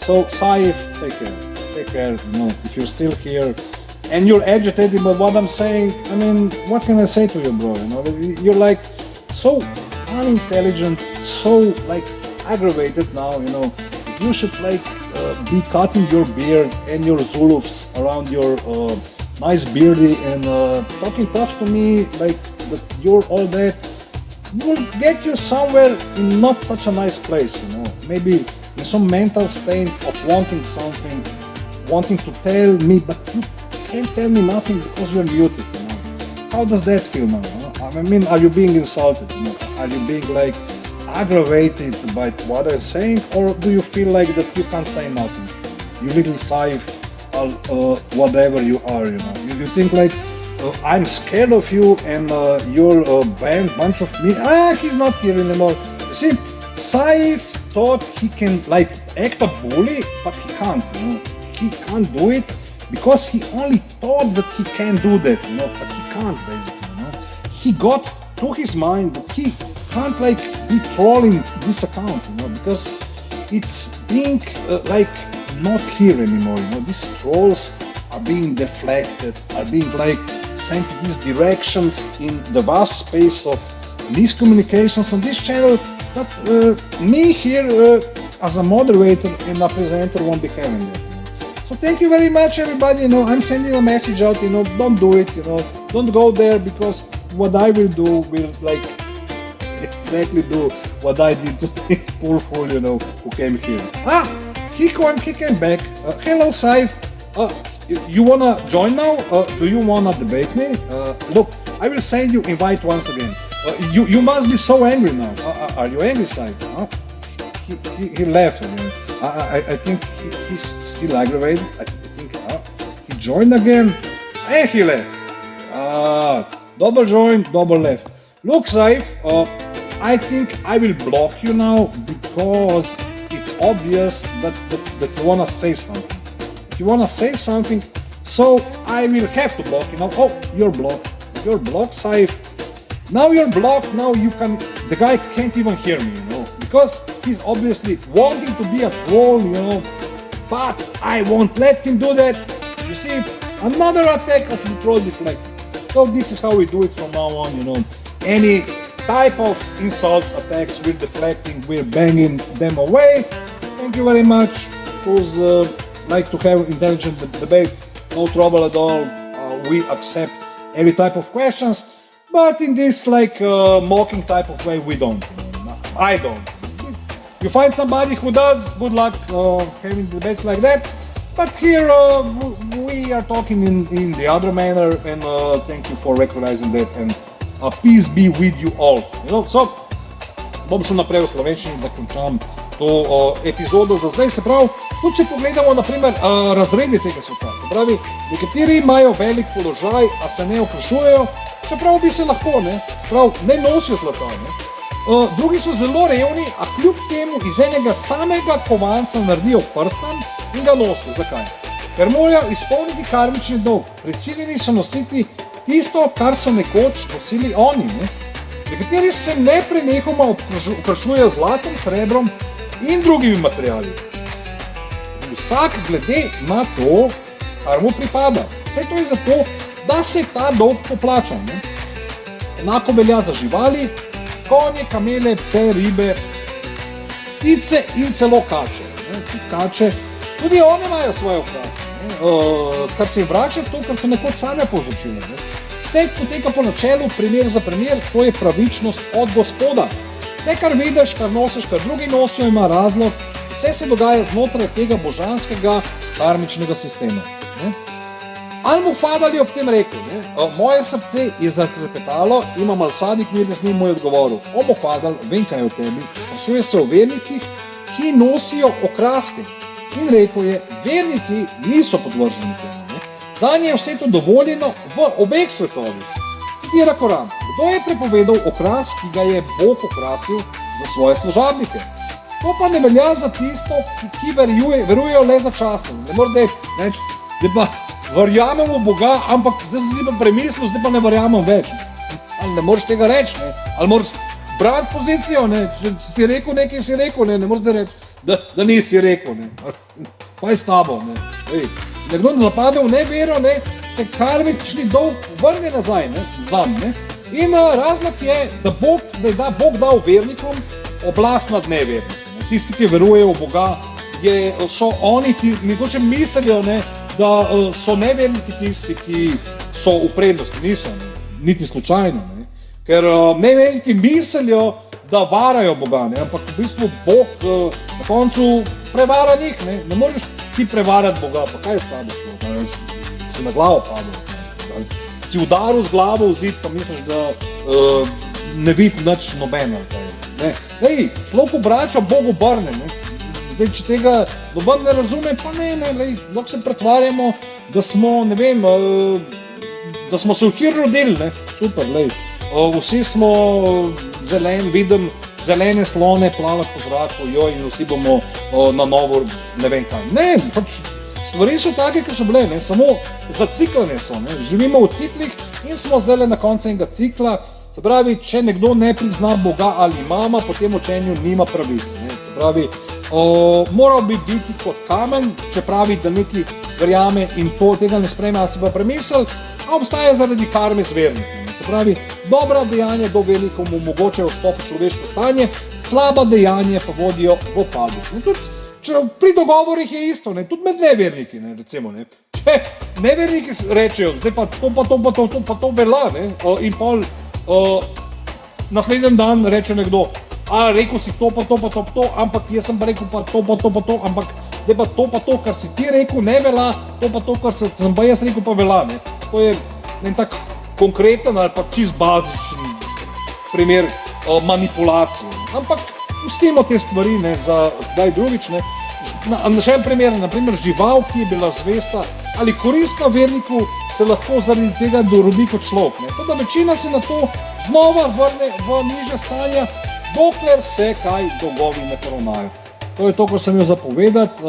So Saif, take care. If you're still here and you're agitated by what I'm saying, I mean, what can I say to you, bro? You're like so unintelligent, so like aggravated now. You should like be cutting your beard and your zulufs around your nice beardy and talking tough to me like that. You're all that. Will get you somewhere in not such a nice place, maybe in some mental state of wanting something, wanting to tell me, but you can't tell me nothing because you're muted. How does that feel now? I mean, are you being insulted? Are you being like aggravated by what I'm saying, or do you feel like that you can't say nothing? You little Saif, whatever you are, you think like I'm scared of you and you're a bunch of me. He's not here anymore. You see, Saif thought he can like act a bully, but he can't. He can't do it because he only thought that he can do that, but he can't basically. He got to his mind that he can't like be trolling this account, because it's being like not here anymore. These trolls are being deflected, are being like sent to these directions in the vast space of these communications on this channel that me here as a moderator and a presenter won't be having that. So thank you very much, everybody. I'm sending a message out, don't do it, don't go there, because what I will do will like exactly do what I did to this poor fool, who came here. He came back. Hello, Saif. You wanna join now? Do you wanna debate me? Look, I will send you invite once again. You must be so angry now. Are you angry, Saif? He left again. I think he's still aggravated. I think he joined again. And he left. Double join, double left. Look, Saif, I think I will block you now because it's obvious that you wanna say something. You want to say something, so I will have to block you now. Oh, you're blocked. You're blocked, Saif. Now you're blocked. Now the guy can't even hear me, because he's obviously wanting to be a troll, but I won't let him do that. You see, another attack of the troll deflect. So this is how we do it from now on, Any type of insults, attacks, we're deflecting, we're banging them away. Thank you very much. Who's like to have intelligent debate, no trouble at all. We accept every type of questions, but in this like mocking type of way, we don't. I don't. You find somebody who does, good luck having debates like that. But here we are talking in the other manner, and thank you for recognizing that, and peace be with you all. So, bom šel naprej v slovenščini, da končam to epizodo za zdaj. Se pravi, tudi če pogledamo naprimer razredi tega sveta, se pravi, nekateri imajo velik položaj, a se ne vprašujejo, čeprav bi se lahko, se pravi, ne nosijo zlata, drugi so zelo revni, a kljub temu iz enega samega kovanca naredijo prstan in ga nosijo. Zakaj? Ker morajo izpolniti karmični dolg. Prisiljeni so nositi tisto, kar so nekoč nosili oni. Ne? Nekateri se neprenehoma okrašujejo z zlatom, srebrom in drugimi materiali. Vsak glede na to, kar mu pripada. Vse to je zato, da se ta dolg poplača. Ne? Enako velja za živali, konje, kamele, pse, ribe, ptice in celo kače. Kače, tudi one imajo svoje okrase. Kar se vrača to, kar so nekoč same povzročile. Vse poteka po načelu, primer za primer, to je pravičnost od Gospoda. Vse, kar vidiš, kar nosiš, kar drugi nosijo, ima razlog. Vse se dogaja znotraj tega božanskega karmičnega sistema. Al-Mufadal je ob tem rekel, moje srce je zatrepetalo, imam Al-Sadik mir z njim mu je odgovoril. O Mufadal, vem kaj je o tebi, sprašuje se o vernikih, ki nosijo okraske. In rekel je, verniki niso podvrženi temu. Zanje je vse to dovoljeno v obeh svetovih. Citira Koran, kdo je prepovedal okras, ki ga je Bog okrasil za svoje služabnike? To pa ne velja za tisto, ki verujejo le začasno. Ne morate reči, da pa verjamemo v Boga, ampak zdaj si pa premislil, zdaj pa ne verjamem več. Ali ne moreš tega reči, ne? Ali moraš brati pozicijo, ne? Če si rekel nekaj, si rekel, ne moreš da reči, da nisi rekel. Ne? Pa je s tabo. Ne? Če nekdo zapade v nevero, ne? Se karmični dolg vrne nazaj, ne? Znam. Ne? In razlog je, da Bog dal vernikom oblast nad nevernikom. Ne? Tisti, ki verujejo v Boga, so oni, ki mogoče mislijo, ne? Da so neverniki tisti, ki so v prednosti, niso, ne? Niti slučajno. Ne? Ker neverniki mislijo, da varajo Boga, ne? Ampak v bistvu Bog na koncu prevara njih. Ne moreš ti prevarati Boga, pa kaj je s tabo šlo? Si na glavo padel, si udaril z glavo v zid, pa misliš, da ne vidi nič nobeno. Človek obrača, Bog obrne. Zdaj, če tega noben ne razume, pa ne, dok se pretvarjamo, da smo, ne vem, da smo se včeraj rodili, ne, super, vsi smo zeleni, vidim zelene slone plavati po zraku, in vsi bomo na novo, ne vem kaj. Ne, pač stvari so take, ki so bile, ne, samo zaciklane so, ne, živimo v ciklih in smo zdaj na koncu enega cikla, se pravi, če nekdo ne prizna Boga ali mama, po tem učenju nima pravic, ne, se pravi, moral bi biti kot kamen, če pravi, da neki verjame in tega ne sprejme, ali si pa premislil, a obstaja zaradi karme z vernikom. Se pravi, dobra dejanja do velikov mu omogočajo vstop v človeško stanje, slaba dejanja pa vodijo v padec. Pri dogovorih je isto, ne, tudi med neverniki, ne, recimo. Ne. Če neverniki rečejo, zdaj pa to velja, ne, in pol naslednji dan reče nekdo, rekel si to, ampak jaz sem pa rekel pa to, ampak zdaj pa to, kar si ti rekel, ne velja, to, kar sem pa jaz rekel, pa velja. Ne. To je en tak konkreten ali pa čist bazičen primer manipulacije. Ampak pustimo te stvari, ne, za kdaj drugič. Ne. Še en primer, naprimer žival, ki je bila zvesta ali koristna verniku, se lahko zaradi tega dorodi kot človek. Toda večina se na to znova vrne v nižje stanja, dokler se kaj dolgovi ne poravnajo. To je to, kar sem jo zapovedati.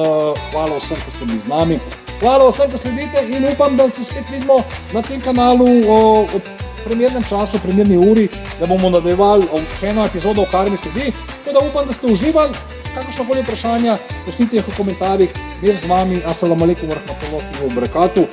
Hvala vsem, ki ste bili z nami. Hvala vsem, ki sledite in upam, da se spet vidimo na tem kanalu ob primernem času, primerni uri, da bomo nadaljevali še eno epizodo, v karmi sledi. Tako da upam, da ste uživali. Kakršnakoli vprašanja, pustite jih v komentarjih. Mir z vami. Assalamu alaikum wa rahmatullahi wa barakatuh.